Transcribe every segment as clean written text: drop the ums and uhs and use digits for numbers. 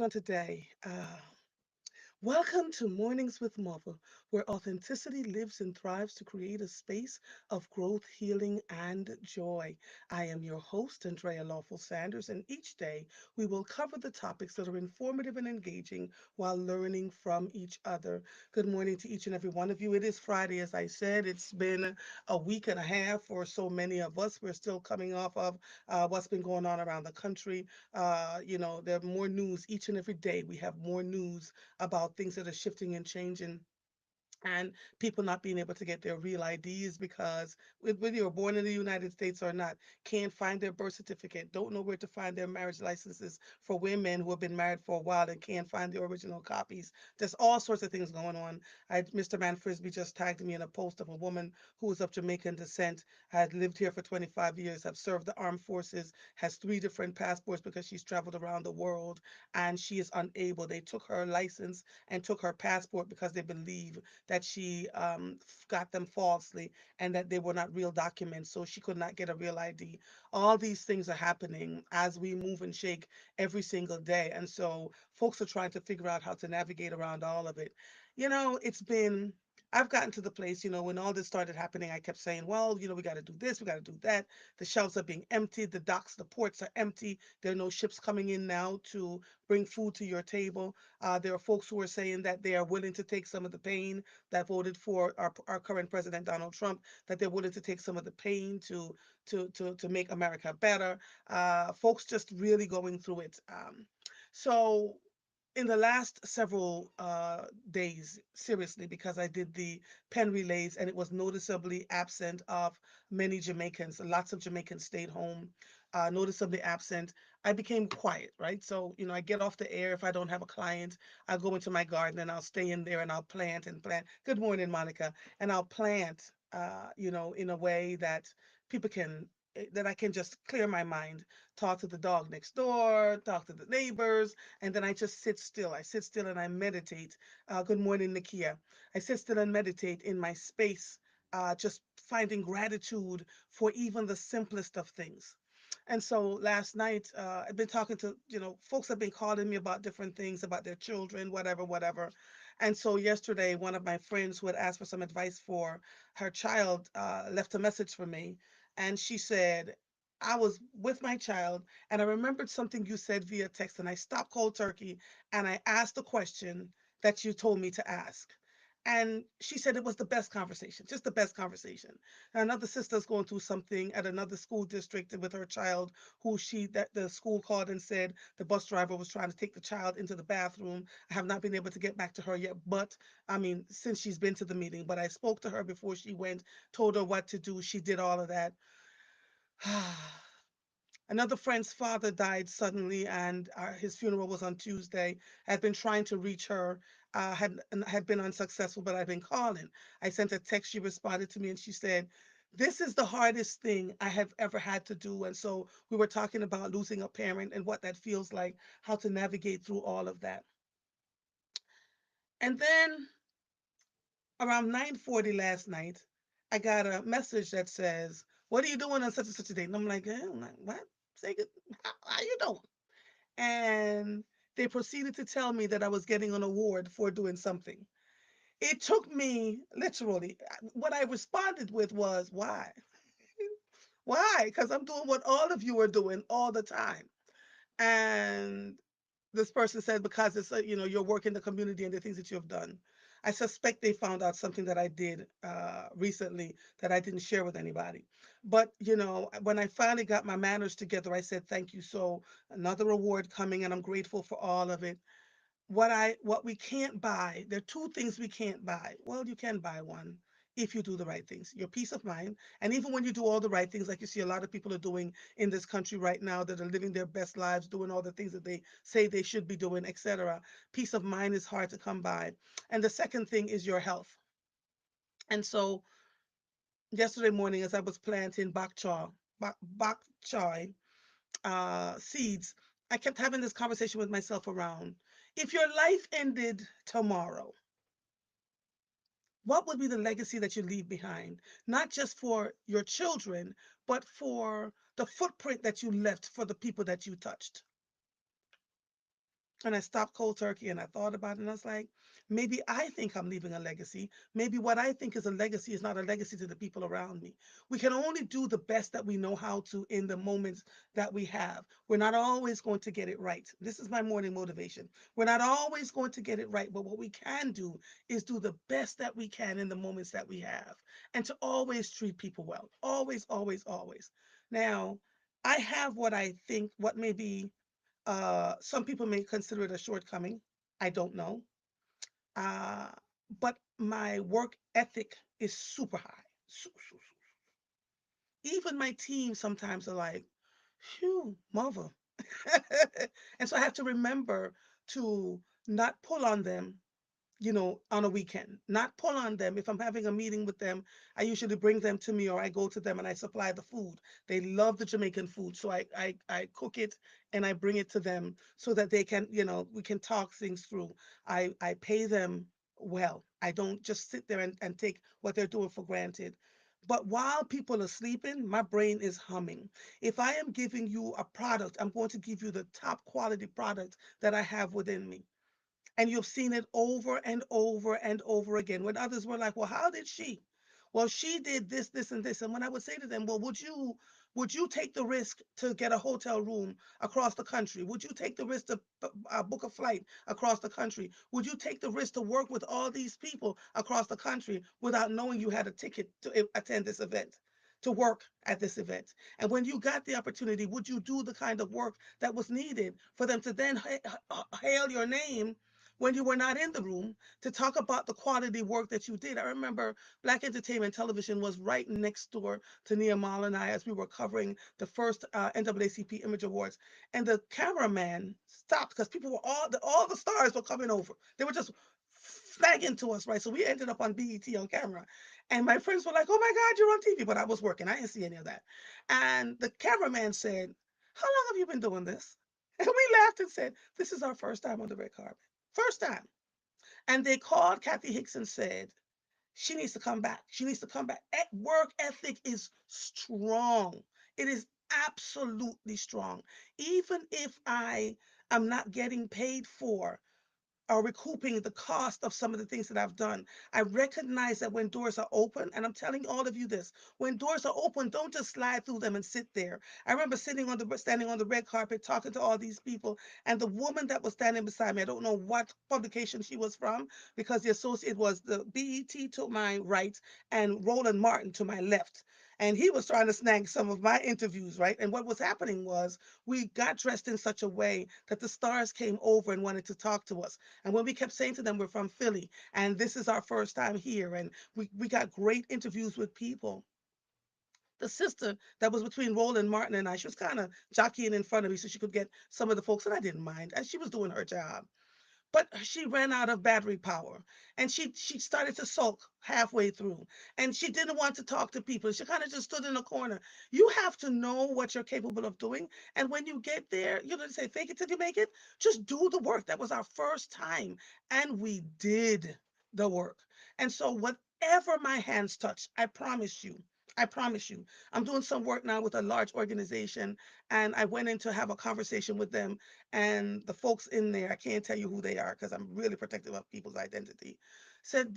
today. Welcome to Mornings with Marvel, where authenticity lives and thrives to create a space of growth, healing, and joy. I am your host, Andrea Lawful Sanders, and each day we will cover the topics that are informative and engaging while learning from each other. Good morning to each and every one of you. It is Friday, as I said. It's been a week and a half for so many of us. We're still coming off of what's been going on around the country. There are more news each and every day. We have more news about things that are shifting and changing and people not being able to get their real IDs because whether you're born in the United States or not, can't find their birth certificate, don't know where to find their marriage licenses for women who have been married for a while and can't find the original copies. There's all sorts of things going on. Mr. Man Frisbee just tagged me in a post of a woman who is of Jamaican descent, had lived here for 25 years, have served the armed forces, has three different passports because she's traveled around the world, and she is unable. They took her license and took her passport because they believe that she got them falsely and that they were not real documents, so she could not get a real ID. All these things are happening as we move and shake every single day. And so folks are trying to figure out how to navigate around all of it. I've gotten to the place, when all this started happening, I kept saying, well, we got to do this, we got to do that. The shelves are being emptied, the docks, the ports are empty. There are no ships coming in now to bring food to your table. There are folks who are saying that they are willing to take some of the pain that voted for our current president Donald Trump, that they're willing to take some of the pain to make America better. Folks just really going through it. So in the last several days, seriously, because I did the pen relays and it was noticeably absent of many Jamaicans. Lots of Jamaicans stayed home, noticeably absent. I became quiet, right? So, I get off the air if I don't have a client. I'll go into my garden and I'll stay in there and I'll plant and plant. Good morning, Monica. And I'll plant, in a way that people can, that I can just clear my mind, talk to the dog next door, talk to the neighbors, and then I just sit still. I sit still and I meditate. Good morning, Nikia. I sit still and meditate in my space, just finding gratitude for even the simplest of things. And so last night, I've been talking to, folks have been calling me about different things, about their children, whatever, whatever. And so yesterday, one of my friends who had asked for some advice for her child left a message for me. And she said, I was with my child and I remembered something you said via text, and I stopped cold turkey and I asked the question that you told me to ask. And she said it was the best conversation, just the best conversation. Another sister's going through something at another school district with her child, who she that the school called and said the bus driver was trying to take the child into the bathroom. I have not been able to get back to her yet, but I mean, since she's been to the meeting, but I spoke to her before she went, told her what to do. She did all of that. Another friend's father died suddenly, and his funeral was on Tuesday. I've been trying to reach her, had been unsuccessful, but I've been calling. I sent a text. She responded to me, and she said, "This is the hardest thing I have ever had to do." And so we were talking about losing a parent and what that feels like, how to navigate through all of that. And then around 9:40 last night, I got a message that says, "What are you doing on such and such a date?" And I'm like, I'm like, what? Say good. How you doing? And they proceeded to tell me that I was getting an award for doing something. It took me literally, what I responded with was, why? Why? Because I'm doing what all of you are doing all the time. And this person said, because it's, your work in the community and the things that you have done. I suspect they found out something that I did recently that I didn't share with anybody. But, when I finally got my manners together, I said, thank you. So another award coming, and I'm grateful for all of it. What we can't buy, there are two things we can't buy. Well, you can buy one if you do the right things, your peace of mind. And even when you do all the right things, like you see a lot of people are doing in this country right now, that are living their best lives, doing all the things that they say they should be doing, etc., peace of mind is hard to come by. And the second thing is your health. And so yesterday morning, as I was planting bok choy seeds, I kept having this conversation with myself around, if your life ended tomorrow, what would be the legacy that you leave behind? Not just for your children, but for the footprint that you left for the people that you touched. And I stopped cold turkey and I thought about it and I was like, maybe I think I'm leaving a legacy. Maybe what I think is a legacy is not a legacy to the people around me. We can only do the best that we know how to in the moments that we have. We're not always going to get it right. This is my morning motivation. We're not always going to get it right, but what we can do is do the best that we can in the moments that we have and to always treat people well. Always, always, always. Now, I have what I think, what may be some people may consider it a shortcoming. I don't know. Uh, but my work ethic is super high. Even my team sometimes are like, phew, mother. And so I have to remember to not pull on them, on a weekend. Not pull on them. If I'm having a meeting with them, I usually bring them to me or I go to them and I supply the food. They love the Jamaican food. So I cook it and I bring it to them so that they can, we can talk things through. I pay them well. I don't just sit there and take what they're doing for granted. But while people are sleeping, my brain is humming. If I am giving you a product, I'm going to give you the top quality product that I have within me, and you've seen it over and over and over again. When others were like, well, how did she? Well, she did this, this, and this. And when I would say to them, well, would you take the risk to get a hotel room across the country? Would you take the risk to book a flight across the country? Would you take the risk to work with all these people across the country without knowing you had a ticket to attend this event? To work at this event. And when you got the opportunity, would you do the kind of work that was needed for them to then hail your name when you were not in the room to talk about the quality work that you did? I remember Black Entertainment Television was right next door to Nehemiah and I as we were covering the first NAACP Image Awards, and the cameraman stopped because people were all the stars were coming over. They were just flagging to us, right? So we ended up on BET on camera, and my friends were like, "Oh my God, you're on TV!" But I was working; I didn't see any of that. And the cameraman said, "How long have you been doing this?" And we laughed and said, "This is our first time on the red carpet." First time. And they called Kathy Hicks and said, she needs to come back. She needs to come back. Work ethic is strong. It is absolutely strong. Even if I am not getting paid for or recouping the cost of some of the things that I've done, I recognize that when doors are open, and I'm telling all of you this, when doors are open, don't just slide through them and sit there. I remember standing on the red carpet talking to all these people, and the woman that was standing beside me, I don't know what publication she was from, because the associate was the BET to my right and Roland Martin to my left. And he was trying to snag some of my interviews, right? And what was happening was we got dressed in such a way that the stars came over and wanted to talk to us. And when we kept saying to them, we're from Philly and this is our first time here, and we got great interviews with people. The sister that was between Roland Martin and I, she was kind of jockeying in front of me so she could get some of the folks, and I didn't mind. And she was doing her job. But she ran out of battery power, and she started to sulk halfway through, and she didn't want to talk to people. She kind of just stood in a corner. You have to know what you're capable of doing, and when you get there, they say fake it till you make it. Just do the work. That was our first time, and we did the work. And so whatever my hands touch, I promise you, I'm doing some work now with a large organization, and I went in to have a conversation with them, and the folks in there, I can't tell you who they are because I'm really protective of people's identity, said,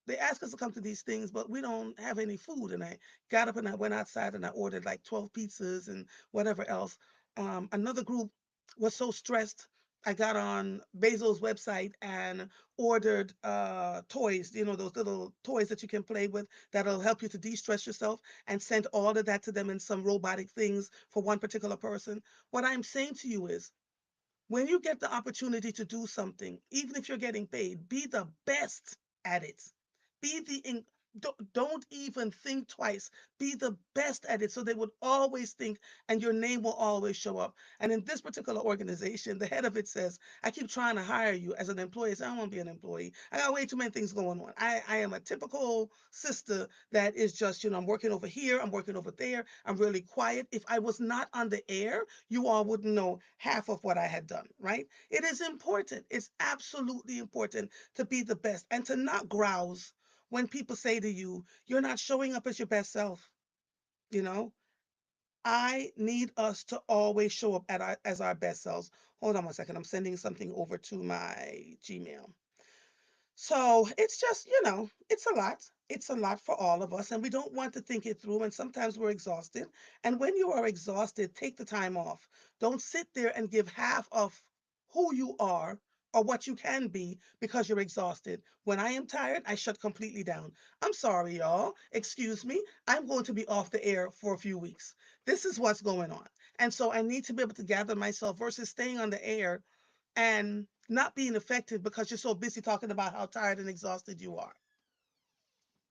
they ask us to come to these things, but we don't have any food. And I got up and I went outside and I ordered like 12 pizzas and whatever else. Another group was so stressed. I got on Bezos' website and ordered toys, those little toys that you can play with that'll help you to de-stress yourself, and sent all of that to them in some robotic things for one particular person. What I'm saying to you is, when you get the opportunity to do something, even if you're getting paid, be the best at it. Be the in, don't even think twice. Be the best at it so they would always think, and your name will always show up. And in this particular organization, the head of it says, I keep trying to hire you as an employee. I say, I don't want to be an employee. I got way too many things going on. I am a typical sister that is just, I'm working over here, I'm working over there, I'm really quiet. If I was not on the air, you all wouldn't know half of what I had done, right? It is important. It's absolutely important to be the best and to not grouse when people say to you, you're not showing up as your best self. You know, I need us to always show up as our best selves. Hold on one second. I'm sending something over to my Gmail. So it's just, it's a lot. It's a lot for all of us, and we don't want to think it through. And sometimes we're exhausted. And when you are exhausted, take the time off. Don't sit there and give half of who you are or what you can be because you're exhausted. When I am tired, I shut completely down. I'm sorry, y'all. Excuse me. I'm going to be off the air for a few weeks. This is what's going on. And so I need to be able to gather myself versus staying on the air and not being effective because you're so busy talking about how tired and exhausted you are.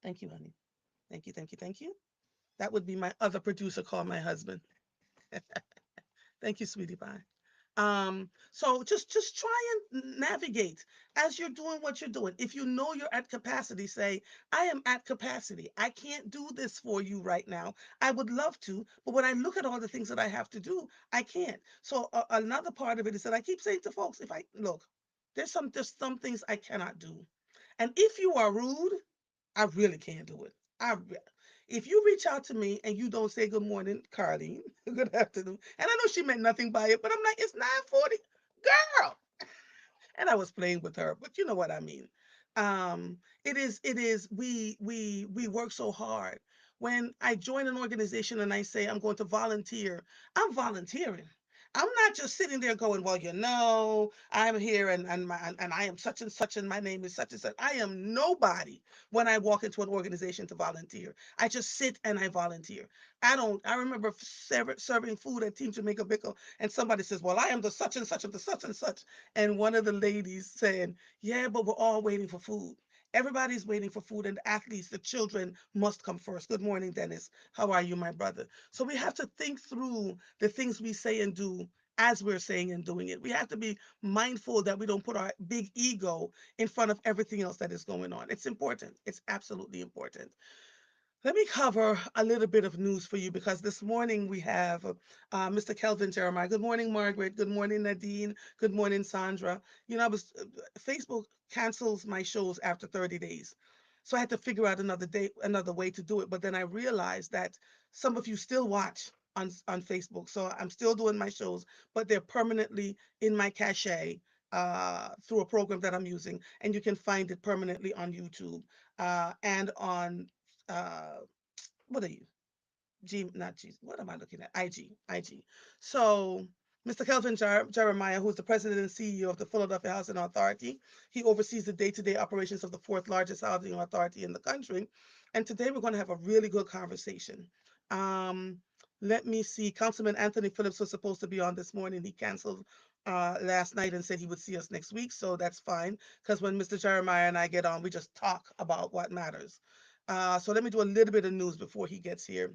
Thank you, honey. Thank you, thank you, thank you. That would be my other producer called my husband. Thank you, sweetie pie. So just try and navigate as you're doing what you're doing. If you know you're at capacity, say, I am at capacity. I can't do this for you right now. I would love to, but when I look at all the things that I have to do, I can't. So another part of it is that I keep saying to folks, if I look, there's some things I cannot do. And if you are rude, I really can't do it. If you reach out to me and you don't say good morning, Carlene, good afternoon, and I know she meant nothing by it, but I'm like, it's 9:40, girl. And I was playing with her, but you know what I mean. It is we work so hard. When I join an organization and I say I'm going to volunteer, I'm volunteering. I'm not just sitting there going, well, I'm here and I am such and such and my name is such and such. I am nobody when I walk into an organization to volunteer. I just sit and I volunteer. I remember serving food at Team Jamaica Bickle and somebody says, well, I am the such and such of the such and such. And one of the ladies saying, yeah, but we're all waiting for food. Everybody's waiting for food, and the athletes, the children must come first. Good morning, Dennis. How are you, my brother? So we have to think through the things we say and do as we're saying and doing it. We have to be mindful that we don't put our big ego in front of everything else that is going on. It's important. It's absolutely important. Let me cover a little bit of news for you because this morning we have Mr. Kelvin Jeremiah. Good morning, Margaret. Good morning, Nadine. Good morning, Sandra. Facebook cancels my shows after 30 days. So I had to figure out another day, another way to do it. But then I realized that some of you still watch on Facebook. So I'm still doing my shows, but they're permanently in my cache through a program that I'm using. And you can find it permanently on YouTube and on uh, what are you? Not G, what am I looking at? IG. So, Mr. Kelvin Jeremiah, who is the president and CEO of the Philadelphia Housing Authority, he oversees the day to day operations of the fourth largest housing authority in the country. And today we're going to have a really good conversation. Um, Let me see. Councilman Anthony Phillips was supposed to be on this morning. He canceled last night and said he would see us next week. So that's fine because when Mr. Jeremiah and I get on, we just talk about what matters. So let me do a little bit of news before he gets here.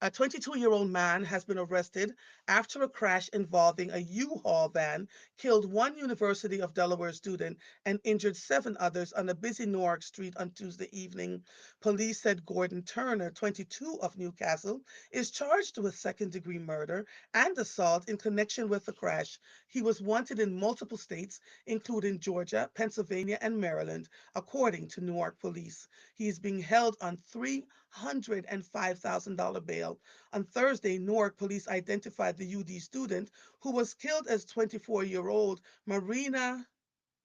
A 22-year-old man has been arrested after a crash involving a U-Haul van killed one University of Delaware student and injured seven others on a busy Newark street on Tuesday evening. Police said Gordon Turner, 22 of Newcastle, is charged with second-degree murder and assault in connection with the crash. He was wanted in multiple states, including Georgia, Pennsylvania, and Maryland, according to Newark police. He is being held on $305,000 bail. On Thursday, Newark police identified the UD student who was killed as 24-year-old Marina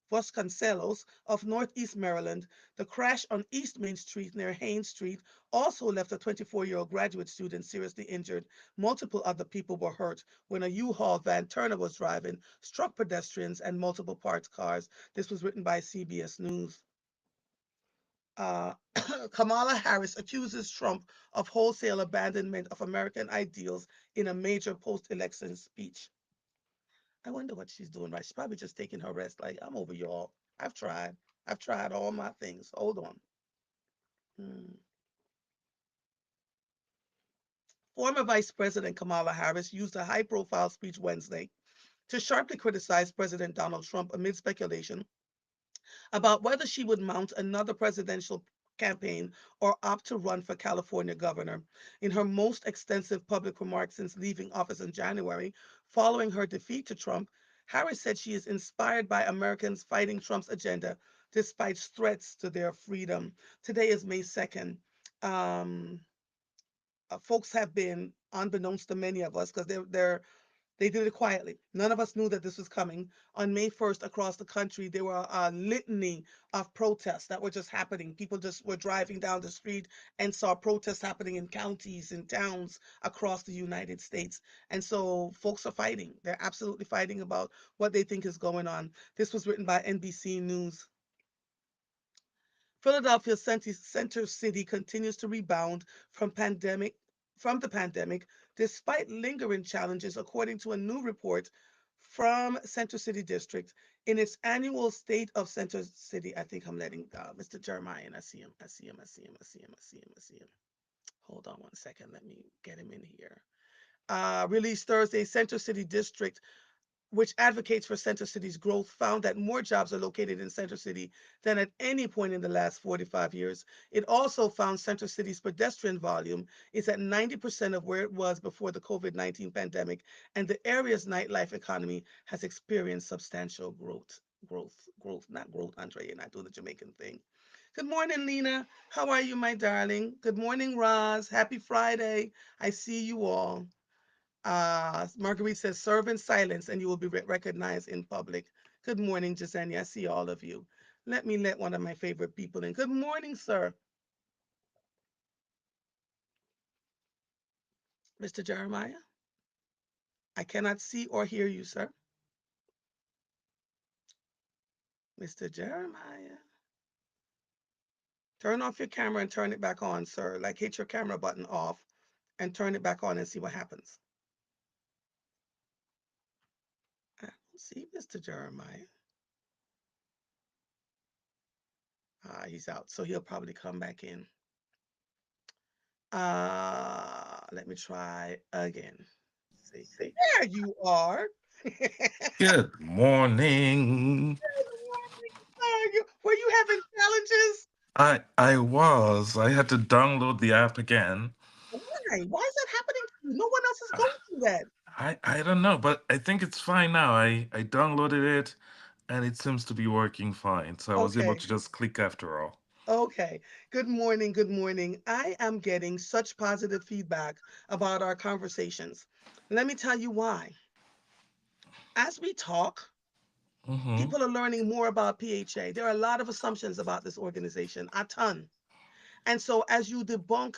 Vasconcelos of Northeast Maryland. The crash on East Main Street near Haynes Street also left a 24-year-old graduate student seriously injured. Multiple other people were hurt when a U-Haul van Turner was driving struck pedestrians and multiple parked cars. This was written by CBS News. uh, Kamala Harris accuses Trump of wholesale abandonment of American ideals in a major post election speech. I wonder what she's doing right. She's probably just taking her rest. Like, I'm over y'all. I've tried. I've tried all my things. Hold on. Hmm. Former Vice President Kamala Harris used a high profile speech Wednesday to sharply criticize President Donald Trump amid speculation about whether she would mount another presidential campaign or opt to run for California governor. In her most extensive public remarks since leaving office in January, following her defeat to Trump, Harris said she is inspired by Americans fighting Trump's agenda despite threats to their freedom. Today is May 2nd. Um, Folks have been, unbeknownst to many of us, because they're They did it quietly. None of us knew that this was coming. On May 1st, across the country, there were a litany of protests that were just happening. People just were driving down the street and saw protests happening in counties and towns across the United States. And so folks are fighting. They're absolutely fighting about what they think is going on. This was written by NBC News. Philadelphia's center city continues to rebound from pandemic from the pandemic despite lingering challenges, according to a new report from Center City District in its annual State of Center City. I think I'm letting Mr. Jeremiah in. I see him. I see him. I see him. I see him. I see him. I see him. Hold on one second. Let me get him in here. Released Thursday, Center City District, which advocates for Center City's growth, found that more jobs are located in Center City than at any point in the last 45 years. It also found Center City's pedestrian volume is at 90% of where it was before the COVID-19 pandemic, and the area's nightlife economy has experienced substantial growth, not growth, Andre, you're not doing the Jamaican thing. Good morning, Lena. How are you, my darling? Good morning, Roz. Happy Friday. I see you all. Marguerite says, serve in silence and you will be recognized in public. Good morning, Jasenia. I see all of you. Let me let one of my favorite people in. Good morning, sir. Mr. Jeremiah. I cannot see or hear you, sir. Mr. Jeremiah. Turn off your camera and turn it back on, sir. Like hit your camera button off and turn it back on and see what happens. I don't see Mr. Jeremiah. He's out, so he'll probably come back in. Let me try again. See, there you are. Good morning. Were you having challenges? I had to download the app again. Why? Why is that happening to you? No one else is going through that. I don't know, but I think it's fine now. I downloaded it and it seems to be working fine. So I was able Okay. to just click after all. Okay. Good morning. Good morning. I am getting such positive feedback about our conversations. Let me tell you why. As we talk, Mm-hmm. people are learning more about PHA. There are a lot of assumptions about this organization, a ton. And so as you debunk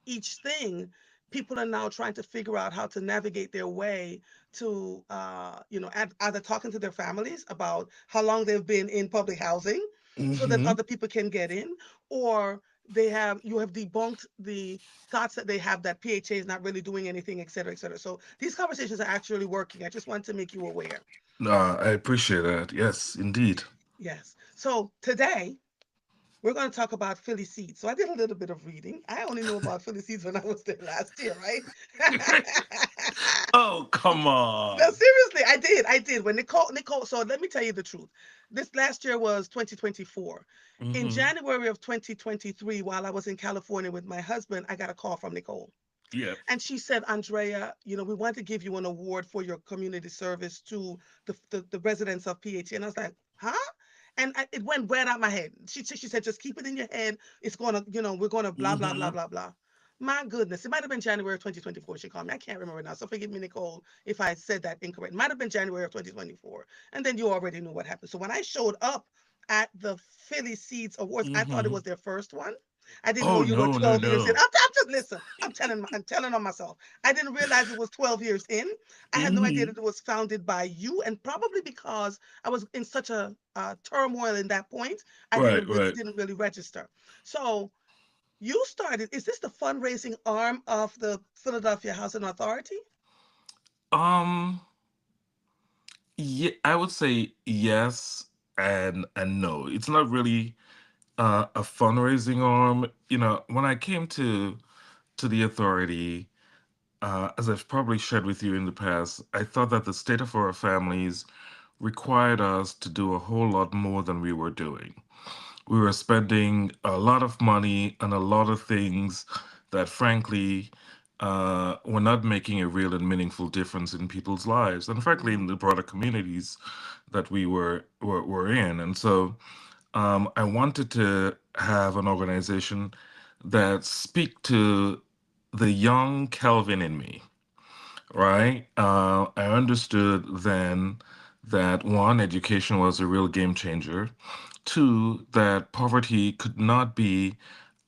each thing, people are now trying to figure out how to navigate their way to, either talking to their families about how long they've been in public housing so that Mm-hmm. other people can get in, or you have debunked the thoughts that they have that PHA is not really doing anything, et cetera, et cetera. So these conversations are actually working. I just want to make you aware. I appreciate that. Yes, indeed. Yes. So today we're going to talk about Philly seeds. So I did a little bit of reading. I only knew about Philly seeds when I was there last year, right? Oh, come No, on. seriously, I did. I did. When Nicole, so let me tell you the truth. This last year was 2024. In Mm-hmm. January of 2023, while I was in California with my husband, I got a call from Nicole. Yep. And she said, Andrea, we want to give you an award for your community service to the residents of PH. And I was like, huh? And it went right out my head. She said, just keep it in your head. It's going to, we're going to blah, blah, blah, Mm-hmm. blah, blah. My goodness. It might have been January of 2024 she called me. I can't remember now. So forgive me, Nicole, if I said that incorrect. It might have been January of 2024. And then you already knew what happened. So when I showed up at the Philly Seeds Awards, I thought it Mm-hmm. was their first one. I didn't know Oh you were no, no, 12 years in. no. I'm just listen. I'm telling on myself. I didn't realize it was 12 years in. I had no idea Mm-hmm. that it was founded by you, and probably because I was in such a turmoil in that point, I Right, didn't really right. didn't really register. So you started. Is this the fundraising arm of the Philadelphia Housing Authority? Um, yeah, I would say yes and no. It's not really a fundraising arm. When I came to the authority, as I've probably shared with you in the past, I thought that the state of our families required us to do a whole lot more than we were doing. We were spending a lot of money on a lot of things that, frankly, were not making a real and meaningful difference in people's lives, and frankly, in Mm-hmm. the broader communities that we were in. And so, I wanted to have an organization that speak to the young Kelvin in me. right? I understood then that one, education was a real game changer. Two, that poverty could not be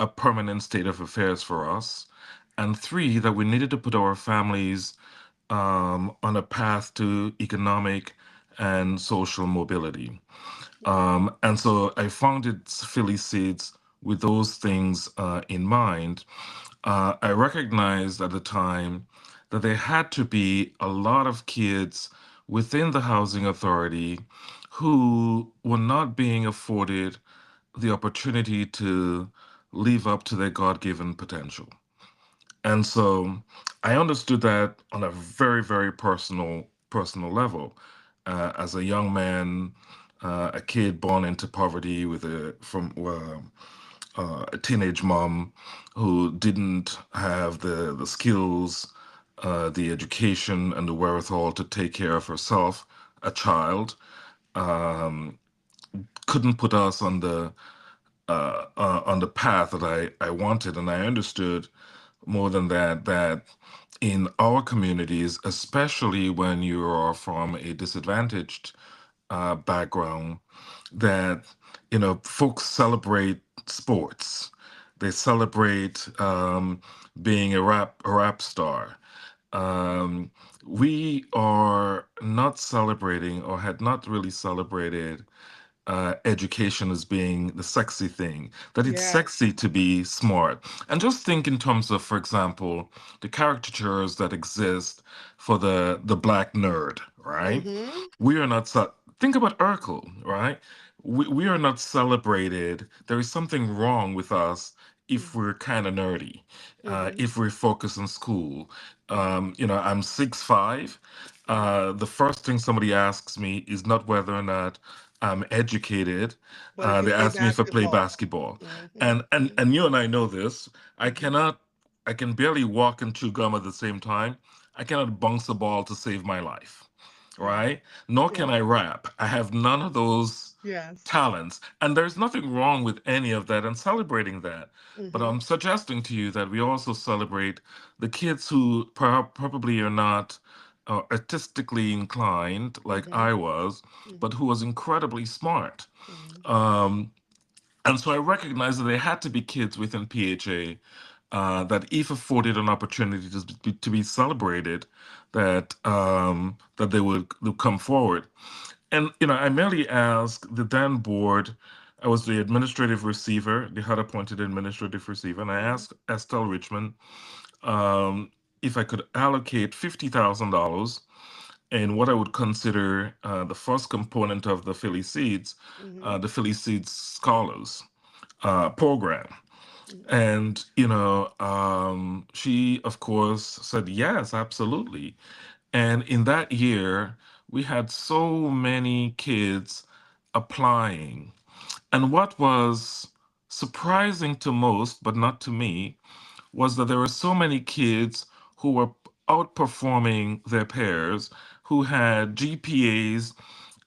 a permanent state of affairs for us. And three, that we needed to put our families on a path to economic and social mobility. And so I founded Philly Seeds with those things in mind. I recognized at the time that there had to be a lot of kids within the housing authority who were not being afforded the opportunity to live up to their God given potential. And so I understood that on a very, very personal level. As a young man, a kid born into poverty with a teenage mom who didn't have the skills, the education, and the wherewithal to take care of herself, a child, couldn't put us on the path that I wanted, and I understood more than that, that in our communities, especially when you are from a disadvantaged background, that folks celebrate sports, they celebrate being a rap star. Um, we are not celebrating, or had not really celebrated, education as being the sexy thing, that it's Yes. sexy to be smart. And just think in terms of, for example, the caricatures that exist for the black nerd, right? Mm-hmm. We are not, think about Urkel, right? We are not celebrated. There is something wrong with us if we're kind of nerdy, Mm-hmm. if we're focused on school. Mm-hmm. I'm 6'5". Mm-hmm. The first thing somebody asks me is not whether or not I'm educated. But if you They play ask me if I play basketball. basketball, Mm-hmm. and you and I know this. I Mm-hmm. cannot. I can barely walk and chew gum at the same time. I cannot bounce a ball to save my life, Mm-hmm. right? Nor can Yeah. I rap. I have none of those Yes. talents. And there's nothing wrong with any of that and celebrating that. But Mm-hmm. I'm suggesting to you that we also celebrate the kids who probably are not artistically inclined like Mm-hmm. I was, but Mm-hmm. who was incredibly smart. Mm-hmm. Um, and so I recognized that there had to be kids within PHA that, if afforded an opportunity to be celebrated, that they would come forward. And I merely asked the then board. I was the administrative receiver, the HUD appointed administrative receiver, and I Mm-hmm. asked Estelle Richmond um, if I could allocate $50,000 in what I would consider the first component of Mm-hmm. the Philly Seeds Scholars program. Mm-hmm. And, she, of course, said, yes, absolutely. And in that year, we had so many kids applying. And what was surprising to most, but not to me, was that there were so many kids who were outperforming their peers, who had GPAs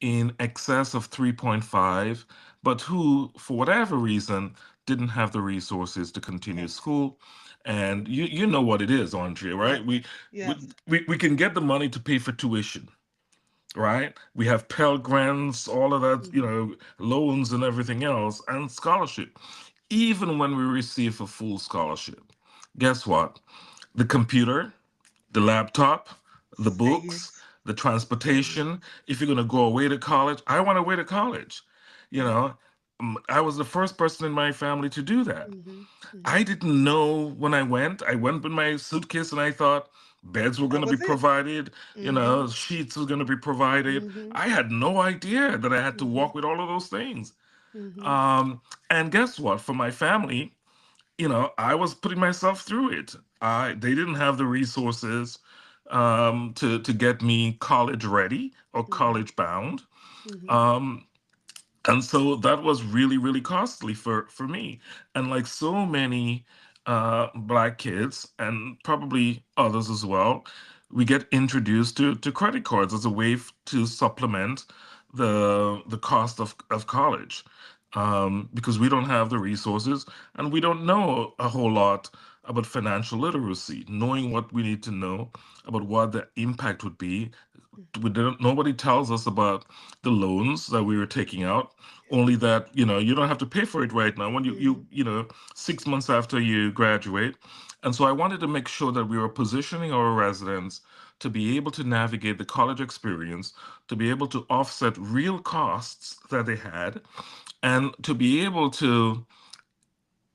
in excess of 3.5, but who, for whatever reason, didn't have the resources to continue Yes. school. And you know what it is, Andrea, right? Yes. We, Yes. we can get the money to pay for tuition, right? We have Pell Grants, all of that, Mm-hmm. loans and everything else, and scholarship. Even when we receive a full scholarship, guess what? The computer, the laptop, the books, Stays. the Mm-hmm. transportation. If you're going to go away to college, I want away to college. You Mm-hmm. know, I was the first person in my family to do that. Mm-hmm. I Mm-hmm. didn't know when I went. I went with my suitcase and I thought beds were going That to be was it. provided, Mm-hmm. sheets were going to be provided. Mm-hmm. I had no idea that I had to Mm-hmm. walk with all of those things. Mm-hmm. Um, and guess what? For my family, I was putting myself through it. They didn't have the resources to get me college ready or Mm-hmm. college bound. Mm-hmm. Um, and so that was really, really costly for me. And like so many black kids, and probably others as well, we get introduced to credit cards as a way to supplement the cost of college, because we don't have the resources and we don't know a whole lot about financial literacy, knowing what we need to know about what the impact would be. Nobody tells us about the loans that we were taking out, only that, you don't have to pay for it right now when Mm-hmm. 6 months after you graduate. And so I wanted to make sure that we were positioning our residents to be able to navigate the college experience, to be able to offset real costs that they had, and to be able to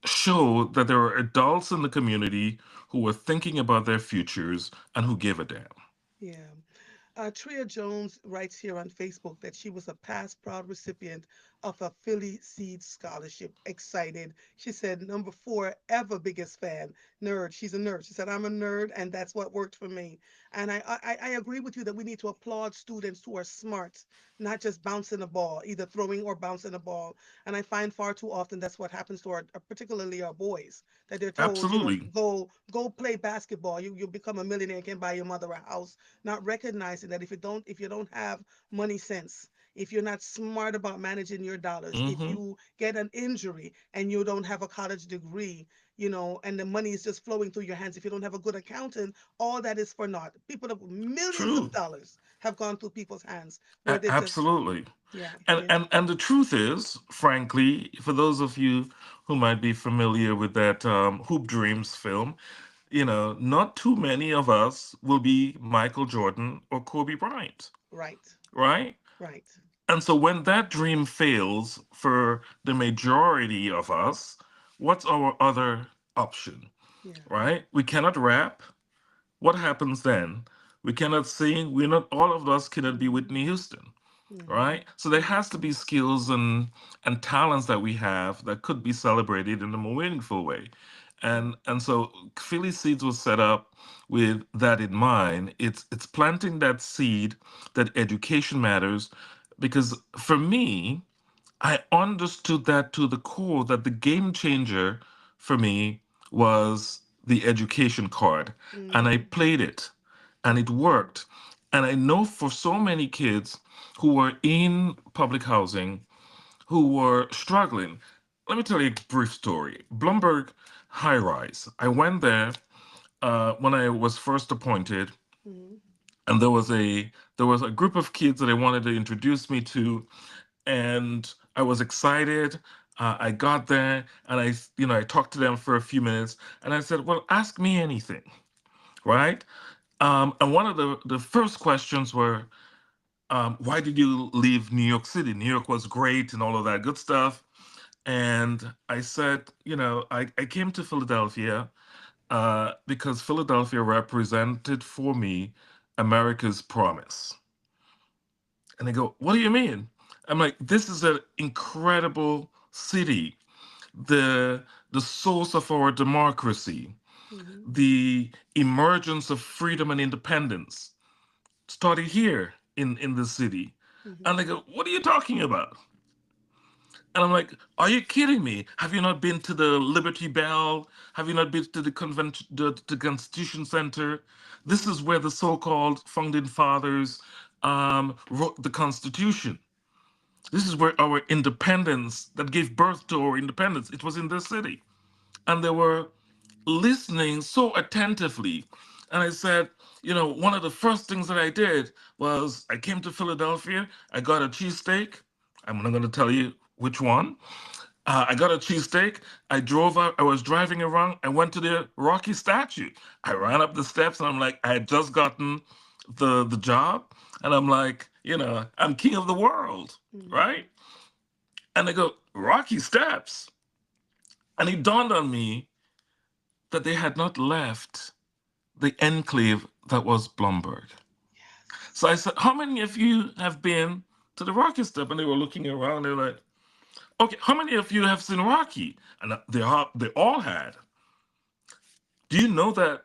show that there are adults in the community who were thinking about their futures and who give a damn. Yeah. Tria Jones writes here on Facebook that she was a past proud recipient of a Philly Seed Scholarship. Excited. She said, number four, ever biggest fan. Nerd. She's a nerd. She said, I'm a nerd, and that's what worked for me. And I agree with you that we need to applaud students who are smart, not just bouncing a ball, either throwing or bouncing a ball. And I find far too often that's what happens to our, particularly our boys, that they're told, Absolutely. go play basketball. You'll become a millionaire and can buy your mother a house, not recognizing that if you don't have money sense, if you're not smart about managing your dollars, if Hmm. you get an injury and you don't have a college degree, and the money is just flowing through your hands, if you don't have a good accountant, all that is for naught. People have millions of True. dollars have gone through people's hands where they've just, Absolutely. yeah, And, yeah. and and the truth is, frankly, for those of you who might be familiar with that Hoop Dreams film, not too many of us will be Michael Jordan or Kobe Bryant, Right, right? right. And so when that dream fails for the majority of us, what's our other option, Yeah. right? We cannot rap. What happens then? We cannot sing. We're not, all of us cannot be Mm-hmm. Whitney Houston, Mm-hmm. right? So there Mm-hmm. has to be skills and talents that we have that could be celebrated in a more meaningful way. Yeah. And so Philly Seeds was set up with that in mind. It's planting that seed that education matters, because for me, I understood that to the core, that the game changer for me was the education card. And I Mm-hmm. played it and it Mm-hmm. worked. And I know for so many kids who were in public housing who were struggling. Let me tell you a brief story. Bloomberg High Rise. I went there when I was first appointed, Mm-hmm. and there was a group of kids that they wanted to introduce me to, and I was excited. I got there and I talked to them for a few minutes, and I said, "Well, ask me anything, right?" And one of the first questions were, "Why did you leave New York City? New York was great and all of that good stuff." And I said, I came to Philadelphia because Philadelphia represented for me America's promise. And they go, "What do you mean?" I'm like, "This is an incredible city, the the source of our democracy, Mm-hmm. the emergence of freedom and independence started here in the city." And Mm-hmm. they go, "What are you talking about?" And I'm like, "Are you kidding me? Have you not been to the Liberty Bell? Have you not been to the convention, the Constitution Center? This Mm-hmm. is where the so-called founding fathers wrote the Constitution. This is where our independence that gave birth to our independence, it was in this city." And they were listening so attentively. And I said, one of the first things that I did was I came to Philadelphia, I got a cheesesteak. I'm not going to tell you which one. I got a cheesesteak. I drove up, I was driving around, I went to the Rocky statue. I ran up the steps and I'm like, I had just gotten the job. And I'm like, I'm king of the world, Mm-hmm. right? And they go, "Rocky Steps." And it dawned on me that they had not left the enclave that was Blomberg. Yes. So I said, "How many of you have been to the Rocky Step?" And they were looking around. They're like, "Okay, how many of you have seen Rocky?" And they all had. "Do you know that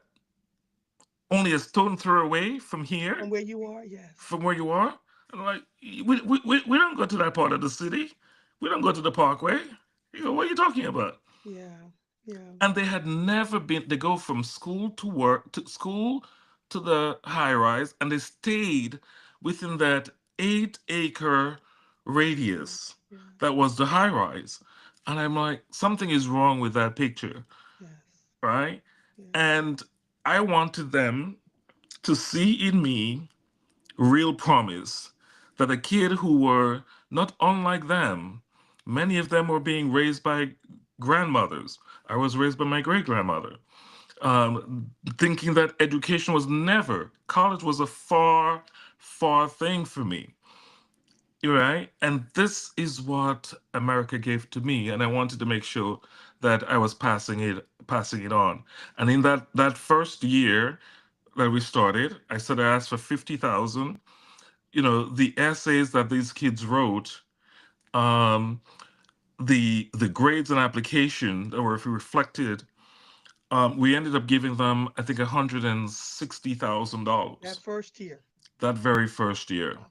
only a stone throw away from here, From where you are, yes. from where you are?" And I'm like, we don't go to that part of the city. We don't go to the Parkway. You go, "What are you talking about?" Yeah. Yeah. And they had never been. They go from school to work, to school to the high rise, and they stayed within that 8-acre Yeah. radius Yeah. that was the high rise. And I'm like, something is wrong with that picture, Yes. right? Yes. And I wanted them to see in me real promise that a kid who were not unlike them, many of them were being raised by grandmothers. I was raised by my great grandmother, thinking that education was never, college was a far, far thing for me. Right? And this is what America gave to me, and I wanted to make sure that I was passing it on. And in that first year that we started, I said I asked for 50,000. The essays that these kids wrote, um, the grades and application that were reflected, we ended up giving them, I think, That $160,000 first year. that very first year. Wow.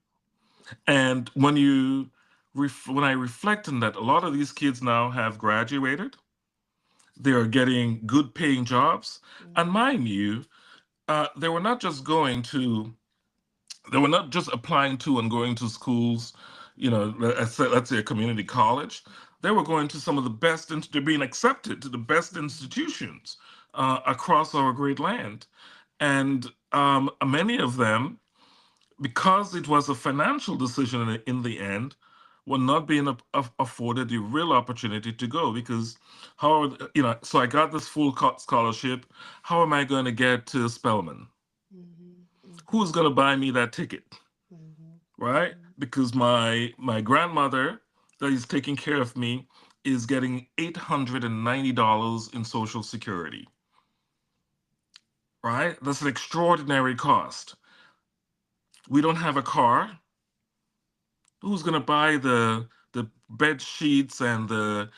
And when I reflect on that, a lot of these kids now have graduated. They are getting good paying jobs, and Hmm. mind you, they were not just going to they were not just applying to and going to schools, let's say a community college. They were going to some of the best, they're being accepted to the best Hmm. institutions across our great land. And many of them, because it was a financial decision in the end, were not being afforded the real opportunity to go because so I got this full scholarship. How am I going to get to Spelman? Hmm. Who's Hmm. going to buy me that ticket? Hmm. Right? Because my grandmother that is taking care of me is getting $890 in Social Security. Right? That's an extraordinary cost. We don't have a car. Who's going to buy the bed sheets and the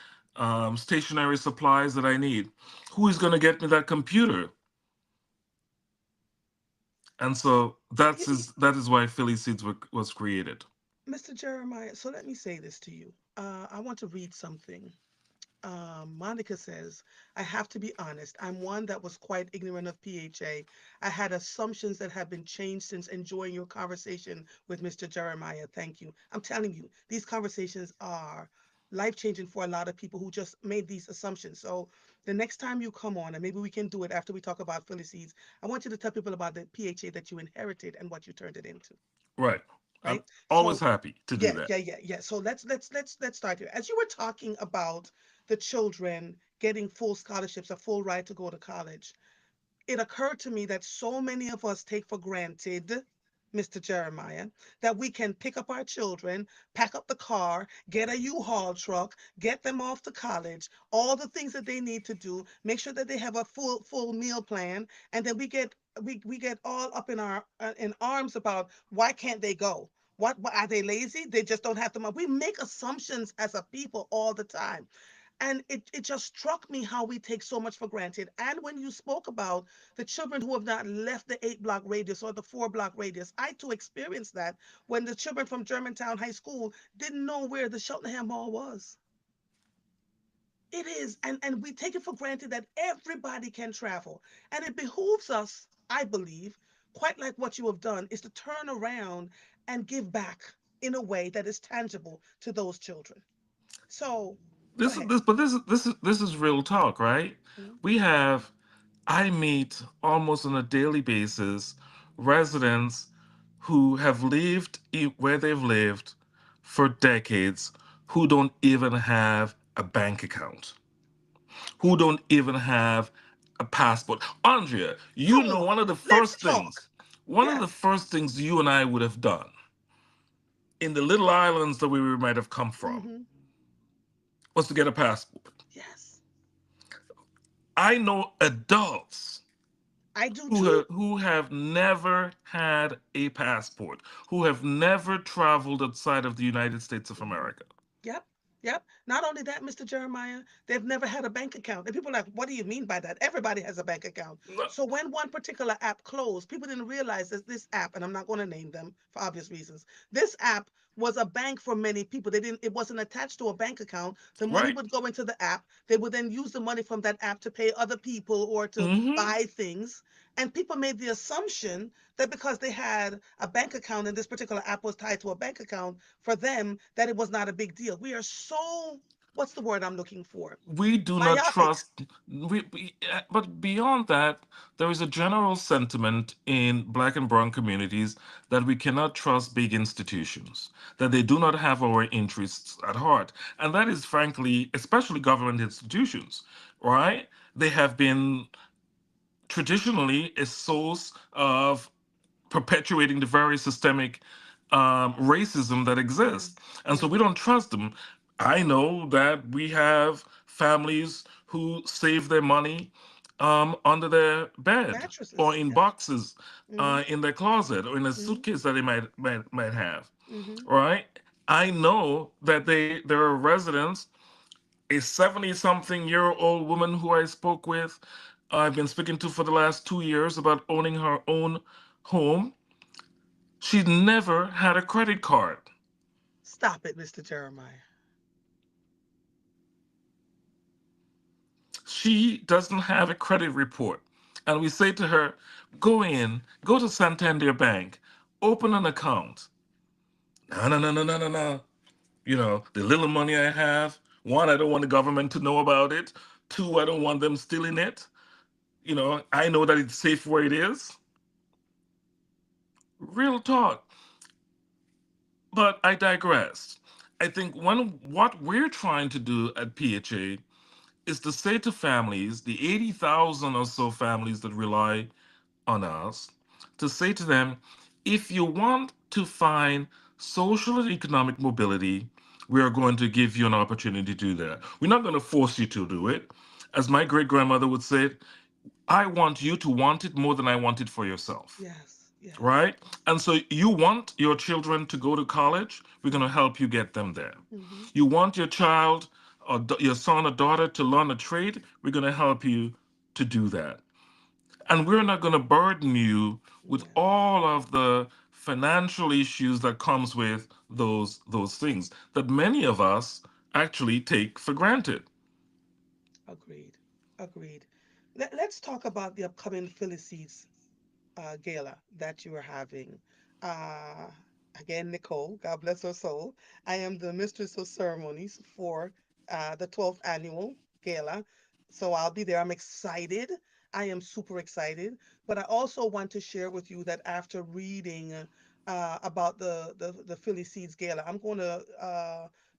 stationary supplies that I need? Who is going to get me that computer? And so that is why Philly Seeds was created. Mr. Jeremiah, so let me say this to you. I want to read something. Monica says, I have to be honest. I'm one that was quite ignorant of PHA. I had assumptions that have been changed since enjoying your conversation with Mr. Jeremiah. Thank you. I'm telling you, these conversations are life changing for a lot of people who just made these assumptions. So the next time you come on, and maybe we can do it after we talk about Philly Seeds, I want you to tell people about the PHA that you inherited and what you turned it into. Right. I'm Right. always So happy to do yeah, that. yeah, yeah, yeah. So let's start here. As you were talking about the children getting full scholarships, a full ride to go to college, it occurred to me that so many of us take for granted, Mr. Jeremiah, that we can pick up our children, pack up the car, get a U-Haul truck, get them off to college, all the things that they need to do, make sure that they have a full meal plan, and then we get all up in our in arms about why can't they go? What are they lazy? They just don't have the money. We make assumptions as a people all the time. And it just struck me how we take so much for granted. And when you spoke about the children who have not left the 8 block radius or the 4 block radius, I too experienced that when the children from Germantown High School didn't know where the Cheltenham Mall was. It is, and we take it for granted that everybody can travel. And it behooves us, I believe, quite like what you have done, is to turn around and give back in a way that is tangible to those children. So go This is ahead. this, but this is real talk, right? Mhm. We have I meet almost on a daily basis residents who have lived where they've lived for decades who don't even have a bank account, who don't even have a passport. Andrea, Come on, let's talk. one of the Yes. first things you and I would have done in the little islands that we might have come from Hmm. was to get a passport. Yes, I know adults I do too. who have never had a passport, who have never traveled outside of the United States of Hmm. America. Yep. Yep. Not only that, Mr. Jeremiah, they've never had a bank account. And people are like, what do you mean by that? Everybody has a bank account. No, So when one particular app closed, people didn't realize that this app, and I'm not going to name them for obvious reasons, this app was a bank for many people. It wasn't attached to a bank account. The money right? would go into the app. They would then use the money from that app to pay other people or to Hmm. buy things. And people made the assumption that because they had a bank account and this particular app was tied to a bank account, for them that it was not a big deal. We are so what's the word I'm looking for? We do not Myopic. trust. But beyond that, there is a general sentiment in Black and Brown communities that we cannot trust big institutions, that they do not have our interests at heart. And that is, frankly, especially government institutions, right? They have been traditionally a source of perpetuating the very systemic racism that Yeah, exists. And so yeah. we don't trust them. I know that we have families who save their money under their bed or Mattresses. in Yep. boxes Mm-hmm. in their closet or in a Mm-hmm. suitcase that they might have. Mm-hmm. Right? I know that there are residents, a 70-something-year-old woman who I spoke with, I've been speaking to for the last 2 years about owning her own home. She's never had a credit card. Stop it, Mr. Jeremiah. She doesn't have a credit report. And we say to her, go to Santander Bank, open an account. No, no, no, no, no, no, no. The little money I have, one, I don't want the government to know about it. Two, I don't want them stealing it. I know that it's safe where it is. Real talk. But I digress. I think what we're trying to do at PHA is to say to families, the 80,000 or so families that rely on us, to say to them, if you want to find social and economic mobility, we are going to give you an opportunity to do that. We're not going to force you to do it. As my great grandmother would say, I want you to want it more than I want it for yourself. Yes, yes. Right? And so you want your children to go to college, we're going to help you get them there. Mm-hmm. You want your child or your son or daughter to learn a trade, we're going to help you to do that. And we're not going to burden you with Yes. all of the financial issues that comes with those things that many of us actually take for granted. Agreed. Agreed. Let's talk about the upcoming Philly Seeds gala that you are having. Uh, Again, Nicole, God bless her soul. I am the mistress of ceremonies for the 12th annual gala. So I'll be there. I'm excited. I am super excited. But I also want to share with you that after reading about the Philly Seeds gala, I'm going to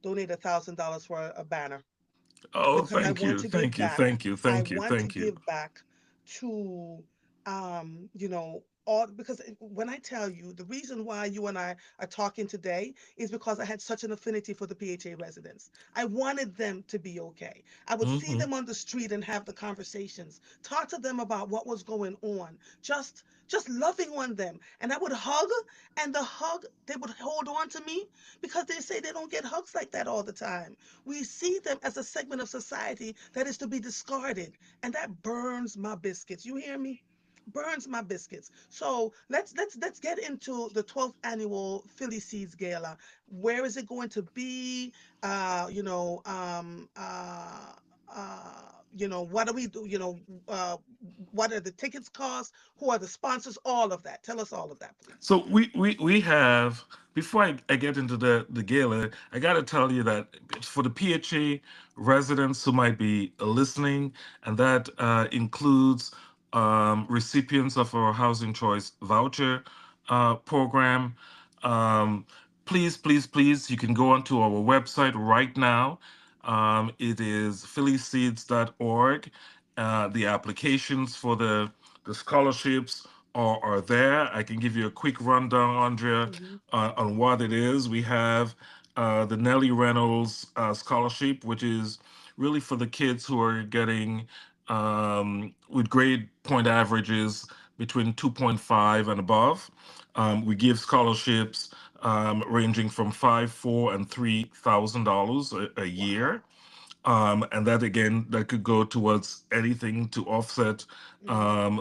donate $1,000 for a banner Oh, because I thank want you. to give Thank you. back. Thank you. I Thank you. want to Thank you. give back to all because when I tell you the reason why you and I are talking today is because I had such an affinity for the PHA residents. I wanted them to be okay. I would see Hmm. them on the street and have the conversations, talk to them about what was going on, just loving on them. And I would hug, and the hug, they would hold on to me because they say they don't get hugs like that all the time. We see them as a segment of society that is to be discarded, and that burns my biscuits. You hear me? Burns my biscuits. So let's get into the 12th annual Philly Seeds Gala. Where is it going to be? Uh, you know, um, uh, what do we do? What are the tickets cost? Who are the sponsors? All of that. Tell us all of that, please. So we have, before I get into the gala, I got to tell you that for the PHA residents who might be listening, and that includes recipients of our Housing Choice voucher program. Um, Please, please, please, you can go onto our website right now. It is phillyseeds.org. The applications for the scholarships are there. I can give you a quick rundown, Andrea, Hmm. on what it is. We have the Nellie Reynolds scholarship, which is really for the kids who are getting with grade point averages between 2.5 and above. We give scholarships ranging from five, four, and $3,000 a year. Wow. And that again, that could go towards anything to offset Hmm.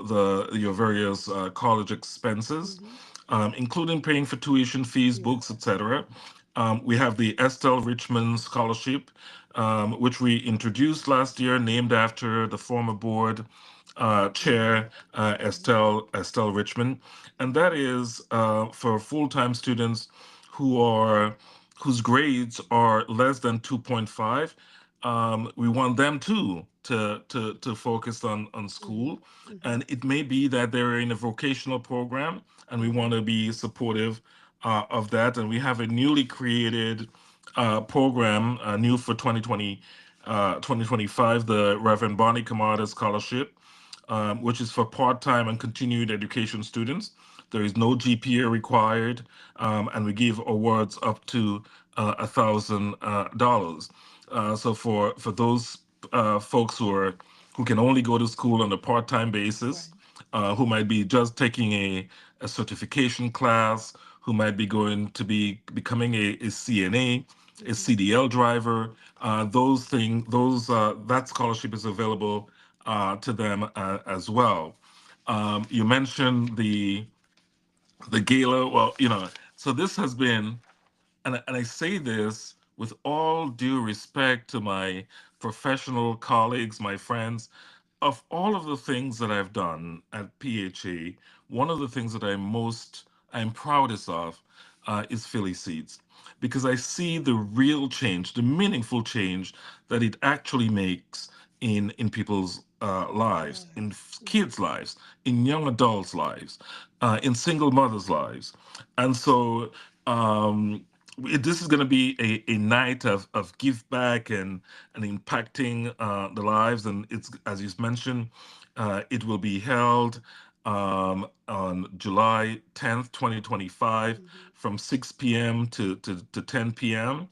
the your various college expenses, Hmm. including paying for tuition fees, books, Yes. etc. We have the Estelle Richmond Scholarship, which we introduced last year, named after the former board Hmm. chair Hmm. Estelle Richmond, and that is for full-time students who are whose grades are less than 2.5. we want them too to focus on Mhm. school, Mhm. and it may be that they're in a vocational program, and we want Mhm. to be supportive of that. And we have a newly created program, new for 2025, the Reverend Bonnie Camada Scholarship, which is for part-time and continued education students. There is no GPA required, and we give awards up to $1,000. So for those folks who can only go to school on a part-time basis, Right. who might be just taking a certification class, who might be going to be becoming a CNA, a Mhm. CDL driver, that scholarship is available to them as well. You mentioned the gala. Well, so this has been, and I say this with all due respect to my professional colleagues, my friends, of all of the things that I've done at PHA, one of the things that I'm proudest of is Philly Seeds, because I see the real change, the meaningful change that it actually makes in people's lives, in Lives. Mhm. kids' lives, in young adults' lives, in single mothers' lives, and so. This is going to be a night of give back and impacting the lives. And it's, as you mentioned, it will be held on July 10th, 2025, Mhm. from 6 p.m. to 10 p.m.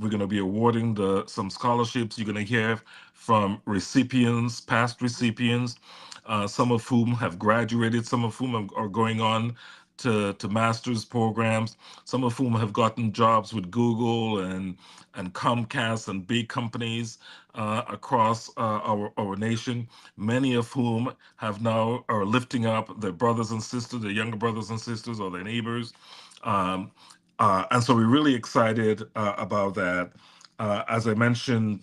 We're going to be awarding some scholarships. You're going to hear from recipients, past recipients, some of whom have graduated, some of whom are going on to master's programs, some of whom have gotten jobs with Google and Comcast and big companies across our nation. Many of whom have now are lifting up their brothers and sisters, their younger brothers and sisters, or their neighbors. Um, and so we're really excited about that. As I mentioned,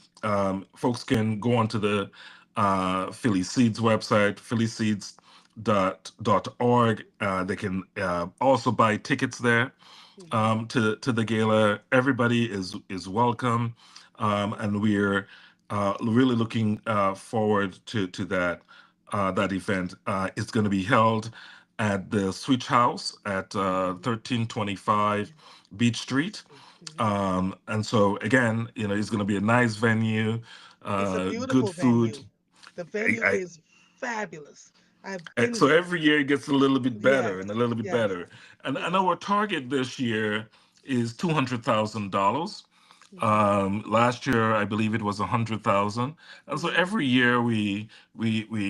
folks can go onto the Philly Seeds website, phillyseeds.org. They can also buy tickets there Mhm. to the gala. Everybody is welcome, and we're really looking forward to that event. It's going to be held at the Switch House at Mhm. 1325 Yeah. Beach Street. Street. Mhm. And so again, it's going to be a nice venue, It's a good beautiful food. venue. The venue I, is fabulous. I've and been so there. every year it gets a little bit better Yes. and a little bit Yes. better. And Yes. our target this year is $200,000. Mhm. Last year, I believe it was 100,000, and so Mhm. every year we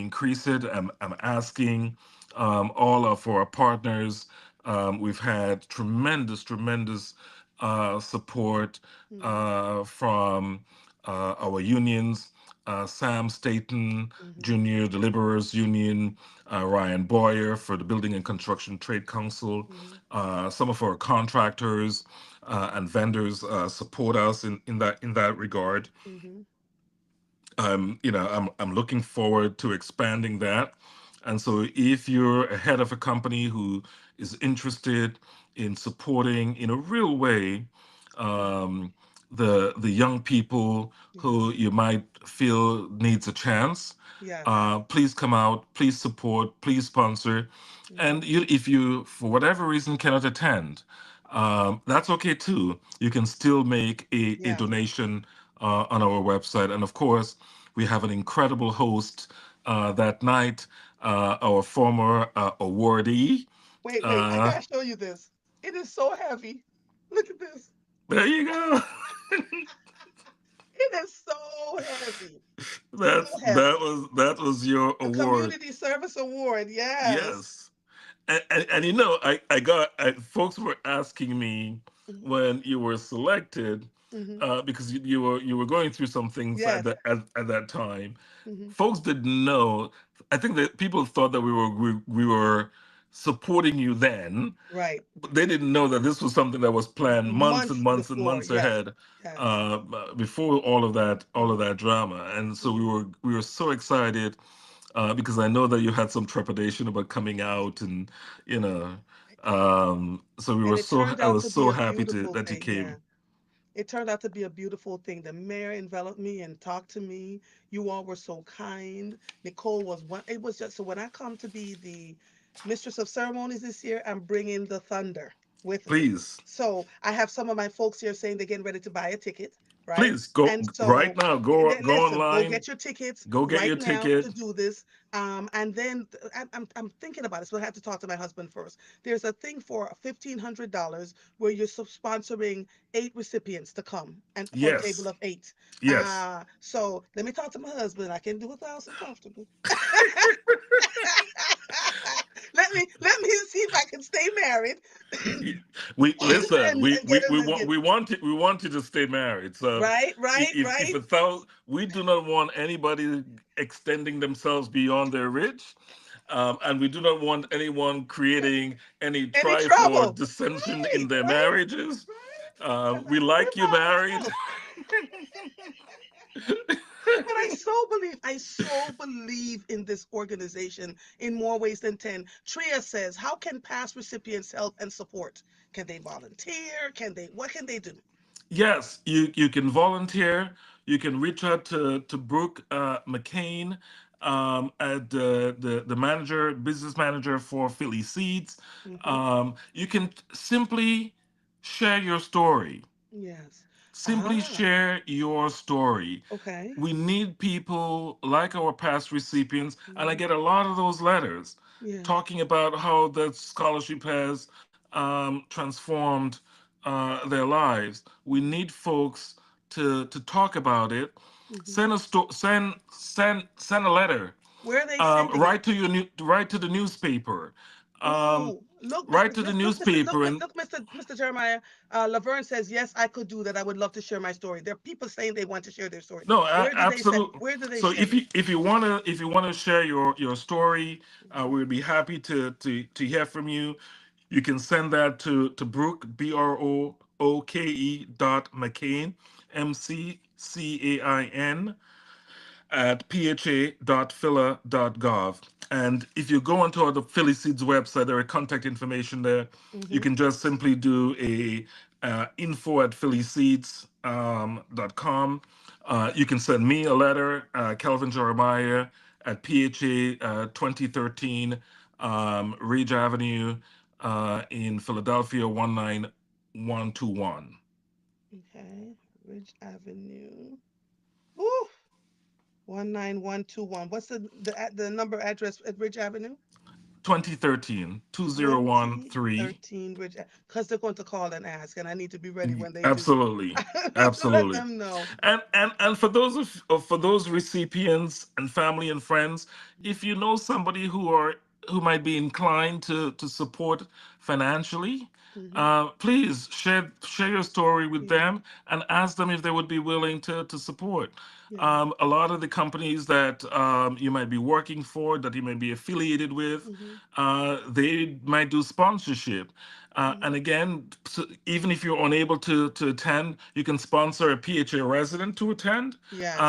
increase it. I'm asking all of our partners. We've had tremendous support Mhm. from our unions, Sam Staten Mhm. Jr., the Laborers Union, Ryan Boyer for the Building and Construction Trade Council. Mhm. Some of our contractors and vendors support us in that regard. Mhm. I'm looking forward to expanding that. And so if you're a head of a company who is interested in supporting in a real way Mhm. um, the young people who Yes. you might feel needs a chance, Yes. please come out, please support, please sponsor. And Mhm. if you, for whatever reason, cannot attend, that's okay too. You can still make a Yes. donation on our website. And of course, we have an incredible host that night, our former awardee. Wait, wait. I Uh, gotta show you this. It is so heavy. Look at this. there you go. It is so heavy. So That's that heavy. was that was your The award. Community Service Award. Yes. Yes. And folks were asking me Mhm. when you were selected, Mhm. because you were going through some things Yes. at that time. Mhm. Folks didn't know. I think that people thought that we were supporting you then, Right. but they didn't know that this was something that was planned months and Months months and before. months Yes. ahead, Yes. before all of Mhm. that drama. And so we Mhm. were we were so excited, because I know that you had some trepidation about coming out, and you know, I did. so we And were it so turned I out was to be so a happy beautiful that you thing. Yeah. came. It turned out to be a beautiful thing. The mayor enveloped me and talked to me. You all were so kind. Nicole was one. It was just so when I come to be the mistress of ceremonies this year, I'm bringing the thunder with me. Please, So I have some of my folks here saying they're getting ready to buy a ticket, right? please go And right so now. Go listen, go online. get your tickets Go get right your now ticket. to do this. And then I'm thinking about it, so I have to talk to my husband first. There's a thing for $1,500 where you're sponsoring 8 recipients to come and for a table Yes, of 8. yes. So let me talk to my husband. I can do 1,000 comfortably. Let me see if I can stay married We listen. and get a We get, want it. We want you to stay married. So right, right, if right. a thousand, we do not want anybody extending themselves beyond their reach, and we do not want anyone creating any Any strife or trouble? dissension in Right, their right, marriages. right. Because We we're like you by married. ourselves. But I so believe in this organization in more ways than 10. Tria says, how can past recipients help and support? Can they volunteer? What can they do? Yes, you can volunteer. You can reach out to Brooke McCain, at the manager, business manager for Philly Seeds. Hmm. You can simply share your story. Yes. Simply Ah, share your story. okay. We need people like our past recipients, and I Hmm. get a lot of those letters Yes. talking about how that scholarship has transformed their lives. We need folks to talk about it. Hmm. Send a letter. Where are they sending it? Write to the newspaper. Um, Oh, look, Write to the newspaper and Mr. Jeremiah. Laverne says, yes, I could do that. I would love to share my story. There are people saying they want to share their story. no, Where do they send? absolutely. Where do they So send it? if you wanna share your story, Hmm. we'd be happy to hear from you. You can send that to Brooke BROOKE .McCain MCCAIN at pha.phila.gov. And if you go onto the Philly Seeds website, there are contact information there. You Hmm. can just simply do a info at phillyseeds.com. You can send me a letter, Kelvin Jeremiah at PHA 2013 Ridge Avenue in Philadelphia 19121. Okay, Ridge Avenue. Ooh, 19121. What's the number address at Ridge Avenue? 2013 2013. 2013 Ridge. Because they're going to call and ask, and I need to be ready when they do. Absolutely, I need to let absolutely. them know. And for those for those recipients and family and friends, if you know somebody who might be inclined to support financially, Hmm. please share your story with Yeah, them and ask them if they would be willing to support. yeah. A lot of the companies that you might be working for, that you may be affiliated with, Hmm. they might do sponsorship. And Hmm. again, even if you're unable to attend, you can sponsor a PHA resident to attend Yes,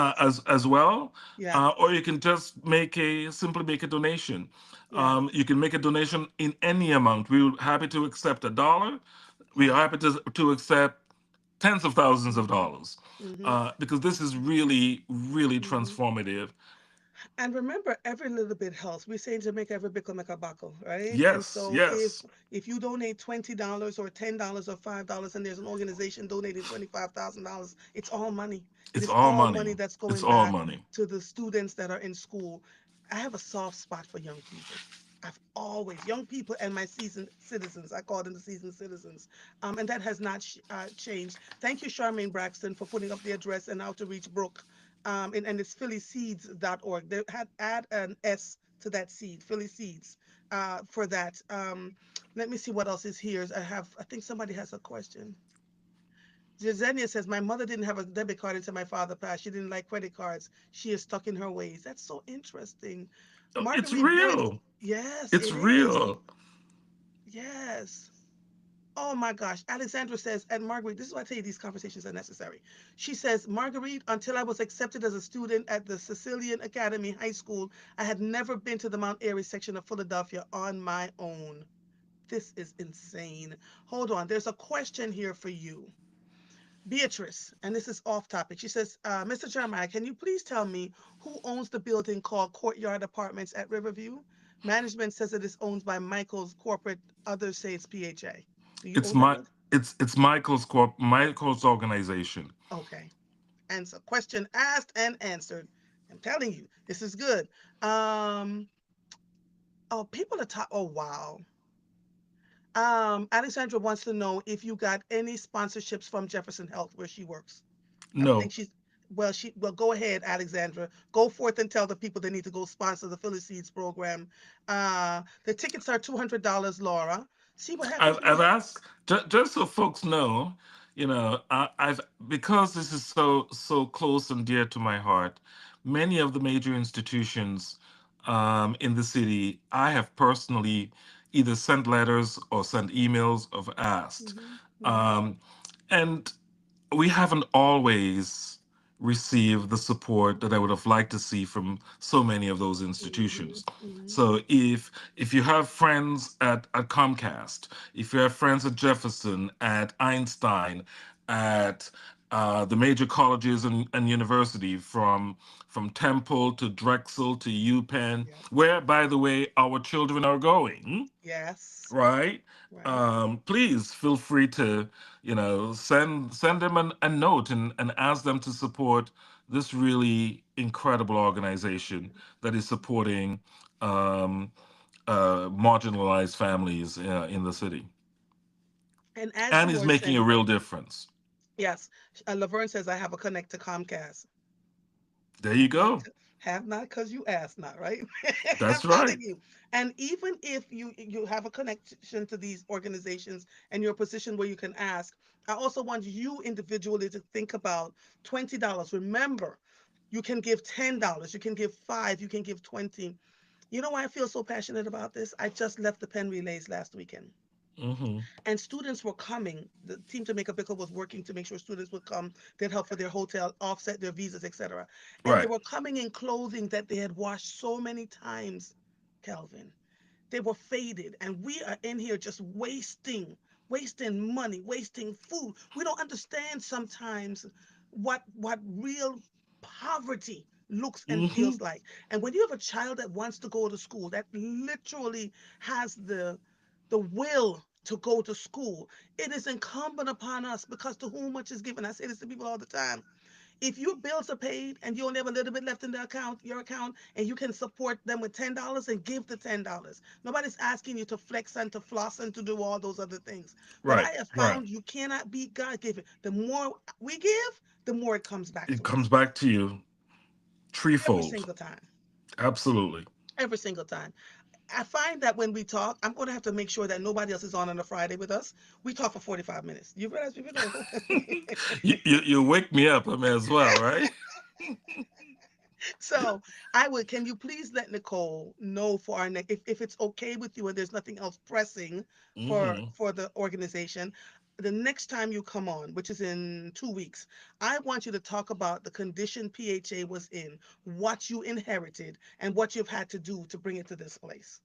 as well, yes, or you can just simply make a donation. yes, You can make a donation in any amount. We're happy to accept $1. We're yes. happy to accept tens of thousands of Hmm. dollars, Hmm. because this is really Hmm. transformative. And remember, every little bit helps. We say in Jamaica, every bickle make a buckle, right? And Yes, so yes, if you donate $20 or $10 or $5, and there's an organization donating $25,000, it's all money. It it's is all all money. money that's It's going all back money. to the students that are in school. I have a soft spot for young people. I've always young people and my seasoned citizens. I call them the seasoned citizens, and that has not changed. Thank you, Charmaine Braxton, for putting up the address and how to reach Brooke, and it's phillyseeds.org. They had add an S to that seed, Philly Seeds, for that. Let me see what else is here. I think somebody has a question. Jezenia says, my mother didn't have a debit card until my father passed. She didn't like credit cards. She is stuck in her ways. That's so interesting. It's Marguerite Boyd, real. yes, It's it is. real. Yes. Oh my gosh. Alexandra says, and Marguerite, this is why I tell you these conversations are necessary. She says, Marguerite, until I was accepted as a student at the Sicilian Academy High School, I had never been to the Mount Airy section of Philadelphia on my own. This is insane. Hold on. There's a question here for you. Beatrice, and this is off topic. She says, Mr. Jeremiah, can you please tell me who owns the building called Courtyard Apartments at Riverview? Management says it is owned by Michael's corporate, others say it's PHA. Do you It's own that my building? it's Michael's organization. Okay. Answer. Question asked and answered. I'm telling you, this is good. Um, oh, people are talking. Oh, wow. Alexandra wants to know if you got any sponsorships from Jefferson Health where she works. I think No, she's well go ahead, Alexandra. Go forth and tell the people they need to go sponsor the Philly Seeds program. The tickets are $200, Laura. See what happens when I've you asked just so folks know, I've because this is so close and dear to my heart. Many of the major institutions in the city, I have personally either sent letters or sent emails of asked, hmm hmm um, and we haven't always received the support that I would have liked to see from so many of those hmm institutions. hmm So if you have friends at Comcast, if you have friends at Jefferson, at Einstein, at the major colleges and university from Temple to Drexel to UPenn, Yep. where by the way our children are going, Yes. right? Right. Please feel free to, send them a note and ask them to support this really incredible organization that is supporting um, marginalized families in the city And as and you is were making a saying, real difference. yes, Laverne says I have a connect to Comcast. There you go. Have not because you ask not, right? I'm That's right. telling you. And even if you have a connection to these organizations and you're a position where you can ask, I also want you individually to think about $20. Remember, you can give $10, you can give five, you can give 20. You know why I feel so passionate about this? I just left the pen relays last weekend Hmm. and students were coming. The team Jamaica Pickle was working to make sure students would come. They'd help for their hotel, offset their visas, etc. And they Right. were coming in clothing that they had washed so many times, Kelvin. They were faded, and we are in here just wasting money, wasting food. We don't understand sometimes what real poverty looks and Hmm. feels like. And when you have a child that wants to go to school, that literally has the will to go to school, it is incumbent upon us because to whom much is given. I say this to people all the time. If your bills are paid and you only have a little bit left in the account, your account, and you can support them with $10 and give the $10. Nobody's asking you to flex and to floss and to do all those other things. But I Right. have Right. found you cannot beat God given. The more we give, the more it comes back It to comes us back to you every threefold. single time. Absolutely. Every single time. I find that when we talk, I'm going to have to make sure that nobody else is on a Friday with us. We talk for 45 minutes. You realize people don't. You wake me up, I may as well, right? So I would, can you please let Nicole know for our next, if it's okay with you and there's nothing else pressing Hmm. for the organization, the next time you come on, which is in 2 weeks, I want you to talk about the condition PHA was in, what you inherited, and what you've had to do to bring it to this place.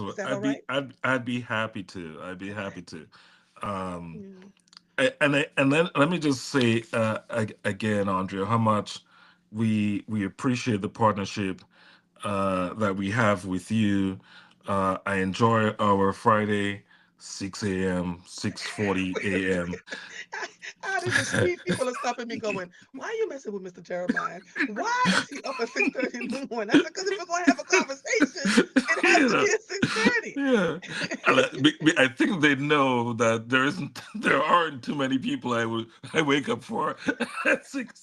Is Absolutely. that all right? I'd be happy to. I'd be Okay. happy to. Um, Yeah. and then let me just say again, Andrea, how much we appreciate the partnership that we have with you. I enjoy our Friday 6 a.m., 6:40 a.m. Out in the street, people are stopping me going, why are you messing with Mr. Jeremiah? Why is he up at 6:30 in the morning? I said, because if we're going to have a conversation, it has you to know, be at 6:30. yeah. I think they know that there isn't, there aren't too many people I wake up for at 6.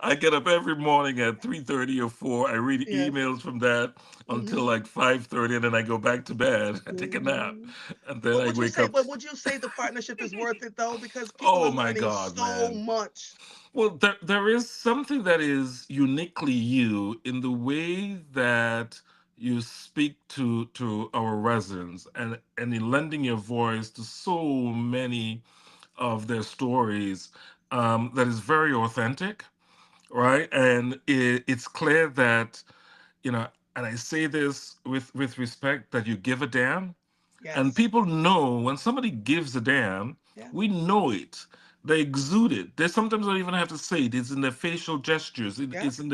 I get up every morning at 3:30 or 4. I read Yes. emails from that until hmm like 5:30, and then I go back to bed. I take a nap, hmm and then I wake up. But would you say the partnership is worth it though? Because people Oh are my learning God, so man. much. Well, there is something that is uniquely you in the way that you speak to our residents, and in lending your voice to so many of their stories, that is very authentic, right? And it's clear that, and I say this with respect, that you give a damn, and Yes. people know when somebody gives a damn. Yeah. We know it. They exude it. They sometimes don't even have to say it. It's in their facial gestures. Yep. It's in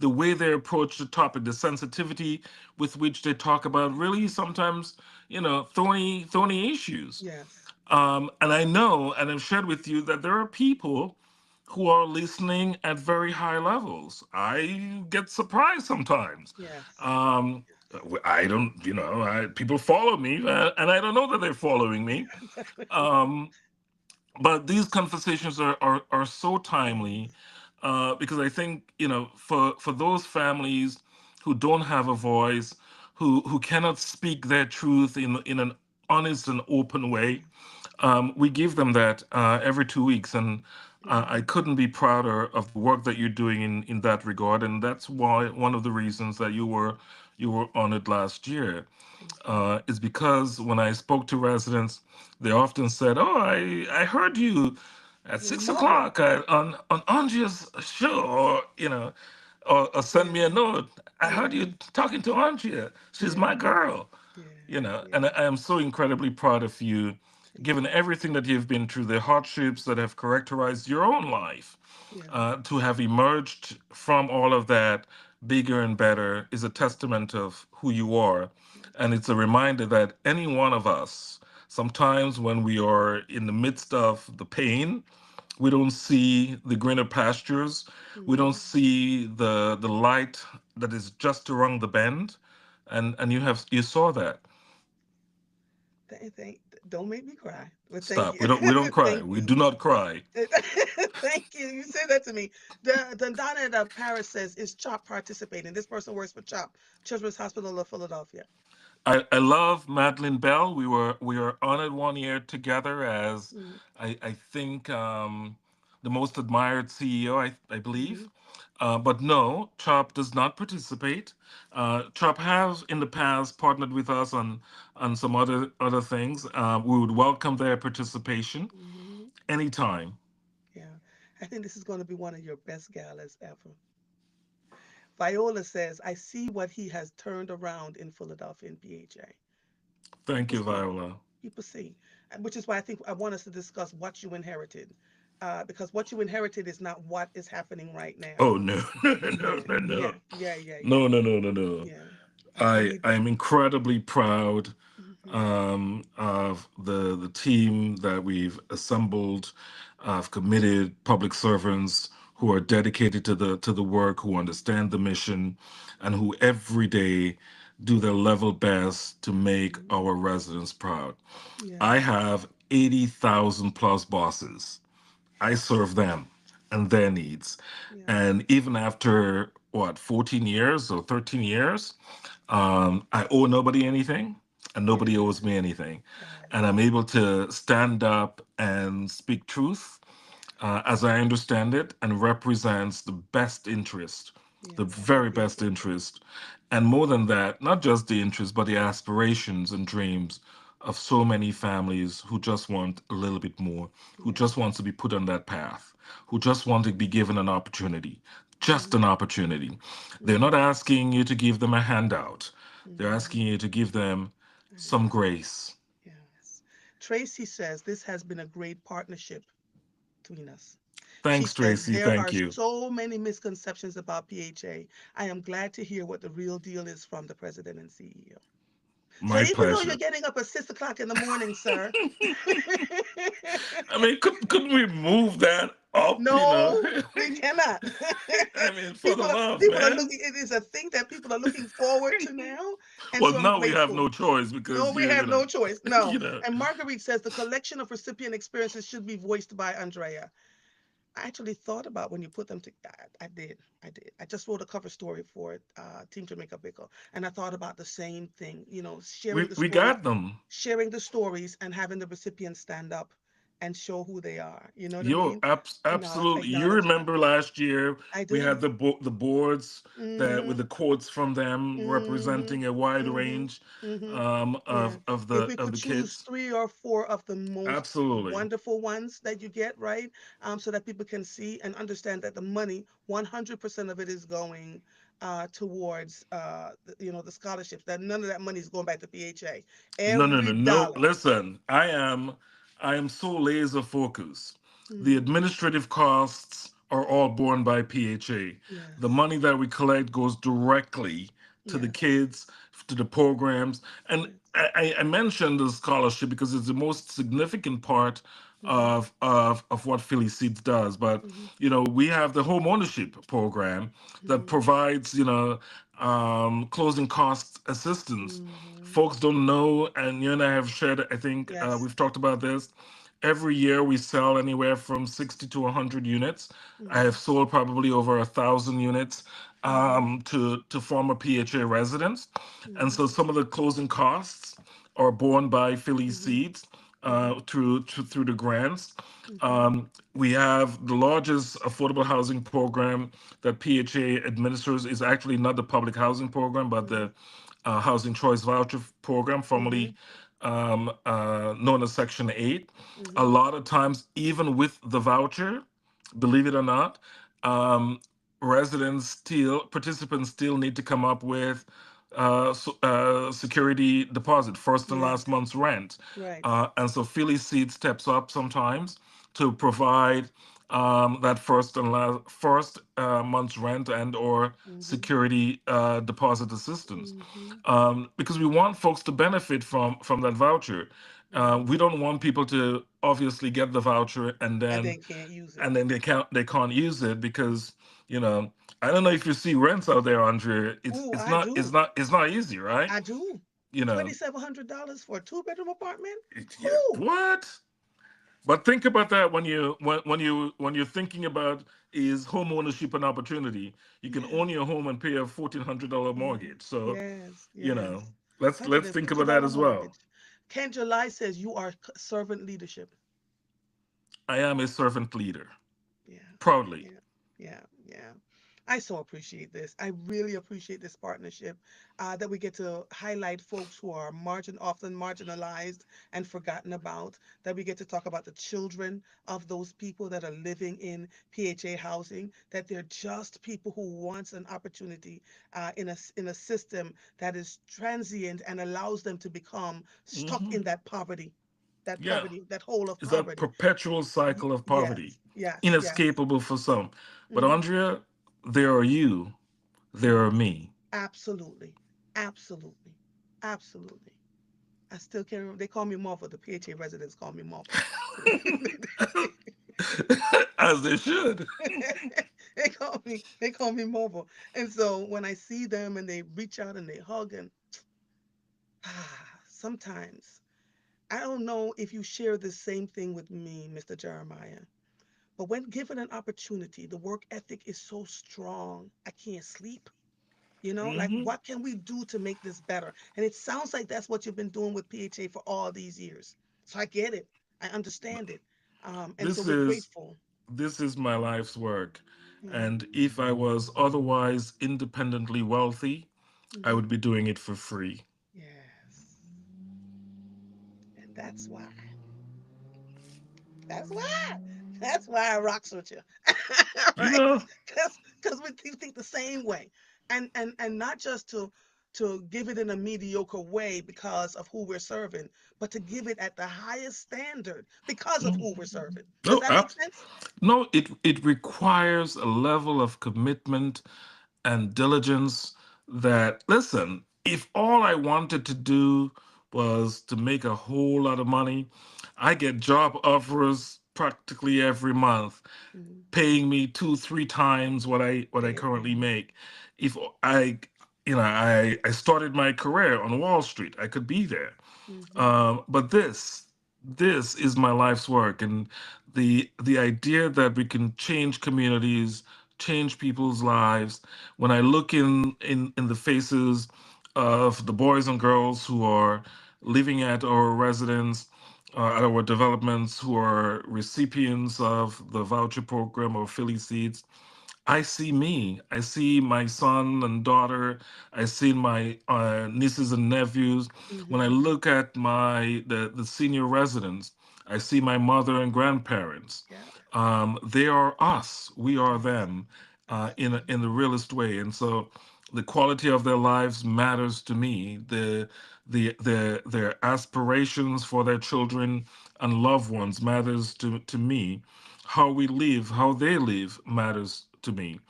the way they approach the topic, the sensitivity with which they talk about really sometimes, thorny issues. Yes. And I know, and I've shared with you that there are people who are listening at very high levels. I get surprised sometimes. Yes. Um, I don't, people follow me, and I don't know that they're following me. Um, but these conversations are so timely, because I think, for those families who don't have a voice, who cannot speak their truth in an honest and open way, we give them that every 2 weeks, and I Mm-hmm. couldn't be prouder of the work that you're doing in that regard, and that's why one of the reasons that you were honored last year, Thank you. is because when I spoke to residents, they often said, "Oh, I heard you at Your six mother. o'clock on Andrea's show," or or send me a Yeah. note. "I heard Yeah. you talking to Andrea. She's Yeah. my girl." Yeah. And Yeah. I am so incredibly proud of you, Thank given you. everything that you've been through, the hardships that have characterized your own life. Yeah. To have emerged from all of that bigger and better is a testament of who you are. And it's a reminder that any one of us, sometimes when we are in the midst of the pain, we don't see the greener pastures. We don't Mm-hmm. see the light that is just around the bend. And you saw that. Thank, don't make me cry, but thank Stop. you. We don't cry. Thank We you. do not cry. Thank you. You say that to me. The Donna at Paris says, is CHOP participating? This person works for CHOP, Children's Hospital of Philadelphia. I love Madeline Bell. We were honored one year together as Mm-hmm. I think, the most admired CEO, I Mm-hmm. believe. But no, CHOP does not participate. CHOP has in the past partnered with us on some other things. We would welcome their participation Mm-hmm. anytime. Yeah. I think this is going to be one of your best galas ever. Viola says, I see what he has turned around in Philadelphia and PHA. Thank People you, see. Viola. People see. Which is why I think I want us to discuss what you inherited. Because what you inherited is not what is happening right now. Oh no, no, no, Yeah, no, yeah, no, yeah, yeah, yeah, no, no, no, no, no. yeah. I I need that. I'm incredibly proud, Hmm. of the team that we've assembled, of committed public servants who are dedicated to the work, who understand the mission, and who every day do their level best to make Hmm. our residents proud. I Yes, have 80,000 plus bosses. I yes, serve them and their needs. yes, And even after what, 14 years or 13 years, I owe nobody anything and nobody yes, owes me anything. And yes, I'm able to stand up and speak truth, as I understand it, and represents the best interest, the yes. That's a very best beautiful thing. interest. And more than that, not just the interest, but the aspirations and dreams of so many families who just want a little bit more, who Yes. just want to be put on that path, who just want to be given an opportunity, just Hmm. an opportunity. They're not Hmm. asking you to give them a handout, they're asking Hmm. you to give them some Yes, grace. yes. Tracy says this has been a great partnership between us. She Thanks, says, Tracy. there Thank are you. so many misconceptions about PHA. I am glad to hear what the real deal is from the president and CEO. So My even though you're pleasure. getting up at 6 o'clock in the morning, sir, I mean, couldn't we move that up? no, we cannot. I mean, for the people are love, people are man. looking. It is a thing that people are looking forward to now, and Well, so I'm now we have grateful. no choice No, because we you have know, no choice. No. you know. And Marguerite says the collection of recipient experiences should be voiced by Andrea. I actually thought about when you put them together. I did. I did. I just wrote a cover story for Team Jamaica Pickle, and I thought about the same thing. Sharing the We stories, got them. and having the recipients stand up and show who they are. You know what I Yo, mean? absolutely. You Acknowledge them. remember last year I we had do. the boards that with Mhm. the quotes from them Mhm. representing a wide Mhm. range, Mhm. Yeah. of If the we of could the choose kids. 3 or 4 of the most Absolutely. wonderful ones that you get, right? So that people can see and understand that the money, 100% of it is going towards the scholarships. That none of that money is going back to PHA. No, no, no, Every no. dollar. Listen, I am so laser focused. The Mhm. administrative costs are all borne by PHA. The Yes. money that we collect goes directly to the Yes. kids, to the programs. And Yes. I mentioned the scholarship because it's the most significant part Mhm. of what Philly Seeds does. But, Mhm. we have the home ownership program that Mhm. provides, closing cost assistance. Mhm. Folks don't know, and you and I have shared, I think Yes. we've talked about this. Every year we sell anywhere from 60 to 100 units. I have Mhm. sold probably over 1,000 units Mhm. to former PHA residents. And Mhm. so some of the closing costs are borne by Philly Mhm. Seeds Mhm. through the grants. Mhm. We have the largest affordable housing program that PHA administers is actually not the public housing program, but Mhm. the Housing Choice Voucher Program, Mhm. formerly known as Section 8. A Mhm. lot of times, even with the voucher, believe it or not, um, participants still need to come up with security deposit, first and Yes. last month's rent. Right. And so Philly Seed steps up sometimes to provide that first month's rent and or Mhm. security deposit assistance, Mhm. because we want folks to benefit from that voucher. Mhm. We don't want people to obviously get the voucher and And then then can't use it. they can't use it because you know I don't know if you see rents out there, Andrea. It's Oh, it's I not it's do. not it's not easy, right? I do. You know, $2,700 for a two-bedroom apartment? Who? what? But think about that when you're thinking about is home ownership an opportunity. You can own Yes. your home and pay a $1,400 Mhm. mortgage. So Yes. you know, Yes. let's think about that $150 as well. mortgage. Ken July says you are servant leadership. I am a servant leader, Yeah. proudly. Yeah. Yeah. Yeah. I so appreciate this. I really appreciate this partnership that we get to highlight folks who are often marginalized and forgotten about. That we get to talk about the children of those people that are living in PHA housing. That they're just people who wants an opportunity in a system that is transient and allows them to become stuck Hmm. in that Yeah, poverty, that hole of it's that poverty. perpetual cycle of poverty, Yes. Yes. Yes. inescapable for some. But Hmm. Andrea, there are you, there Hmm. are me. Absolutely. Absolutely. Absolutely. I still can't remember. They call me Marvel. The PHA residents call me Marvel. As they should. They call me Marvel. And so when I see them and they reach out and they hug and sometimes I don't know if you share the same thing with me, Mr. Jeremiah. But when given an opportunity, the work ethic is so strong. I can't sleep. Like Hmm. what can we do to make this better? And it sounds like that's what you've been doing with PHA for all these years. So I get it. I understand it. And so This we're is grateful. this is my life's work. Yeah. And if I was otherwise independently wealthy, I Hmm. would be doing it for free. Yes. And that's why that's why I rocks with you. You Right? know? Because we think the same way. And not just to give it in a mediocre way because of who we're serving, but to give it at the highest standard because of Mm. who we're serving. Does No, that make sense? no, it requires a level of commitment and diligence that, listen, if all I wanted to do was to make a whole lot of money, I get job offers practically every month Hmm. paying me two, three times what I currently Amen. make. If I started my career on Wall Street, I could be there. Hmm. But this is my life's work, and the idea that we can change communities, change people's lives. When I look in the faces of the boys and girls who are living at our residence, at our developments, who are recipients of the voucher program or Philly Seeds, I see me. I see my son and daughter. I see my nieces and nephews. When I Hmm. look at the senior residents, I see my mother and grandparents. Yeah. They are us. We are Yes. them, Absolutely. in the realest way. And so, the quality of their lives matters to me. Their aspirations for their children and loved ones matters to me. how we live, how they live matters to me.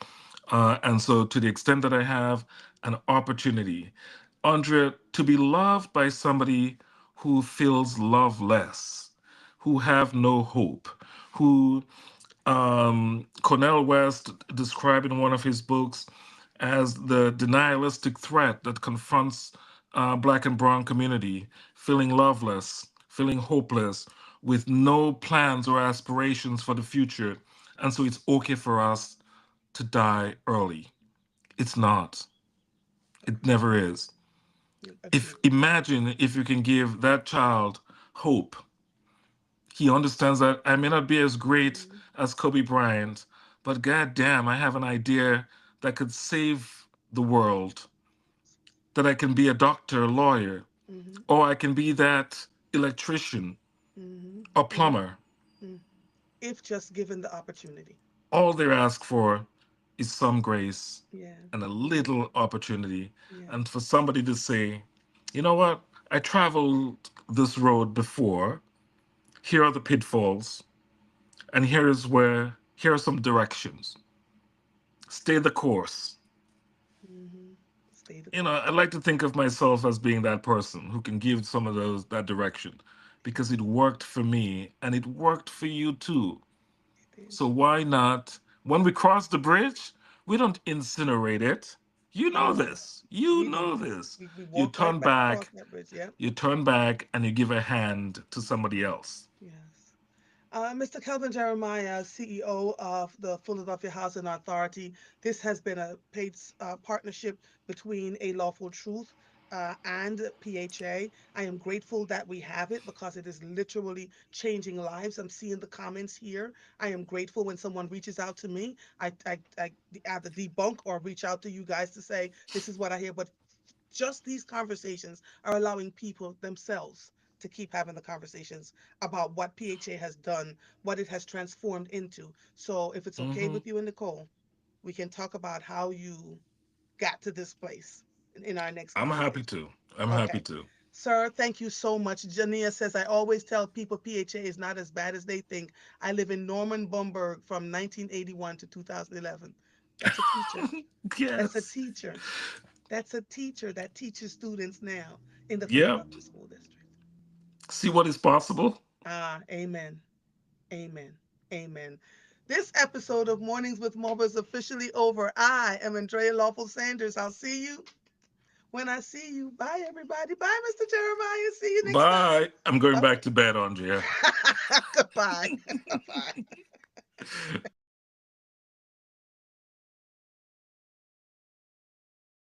And so, to the extent that I have an opportunity, Andrea, to be loved by somebody who feels loveless, who have no hope, who Cornel West described in one of his books as the denialistic threat that confronts Black and Brown community, feeling loveless, feeling hopeless, with no plans or aspirations for the future, and so it's okay for us to die early. It's not. It Agreed. never is. If Agreed. imagine if you can give that child hope. He understands that I may not be as great Mm-hmm. as Kobe Bryant, but goddamn, I have an idea that could save the world. That I can be a doctor, a lawyer, Mm-hmm. or I can be that electrician Mm-hmm. or Mm-hmm. plumber. Mm. If just given the opportunity. All they ask for is some grace Yeah. and a Yeah. little opportunity. Yeah. And for somebody to say, you know what, I traveled this road before. Here are the pitfalls, and here are some directions. Stay the course. Mm-hmm. Stay the I course. like to think of myself as being that person who can give some of those that direction because it Yes, worked for me and it worked for you too. it did. So why not? When we cross the bridge, we don't incinerate it. You We know don't. this. You We know don't. this. We You walk right turn back across back, that bridge. Yeah. and you give a hand to somebody else. Yes. Mr. Kelvin Jeremiah, CEO of the Philadelphia Housing Authority, this has been a paid partnership between A Lawful Truth and PHA. I am grateful that we have it because it is literally changing lives. I'm seeing the comments here. I am grateful when someone reaches out to me. I either debunk or reach out to you guys to say, this is what I hear. But just these conversations are allowing people themselves to keep having the conversations about what PHA has done, what it has transformed into. So, if it's okay Hmm. with you and Nicole, we can talk about how you got to this place in our next I'm happy conversation. to. I'm happy Okay. to. Sir, thank you so much. Jania says, I always tell people PHA is not as bad as they think. I live in Norman, Bumberg from 1981 to 2011. That's a teacher. That's a Yes. teacher. That's a teacher that teaches students now in the Yeah. Philadelphia School District. See what is possible? Ah, amen. Amen. Amen. This episode of Mornings with Moba is officially over. I am Andrea Lawful Sanders. I'll see you when I see you. Bye, everybody. Bye, Mr. Jeremiah. See you next Bye. I'm going time. back to bed, Andrea. Okay. Goodbye. Bye.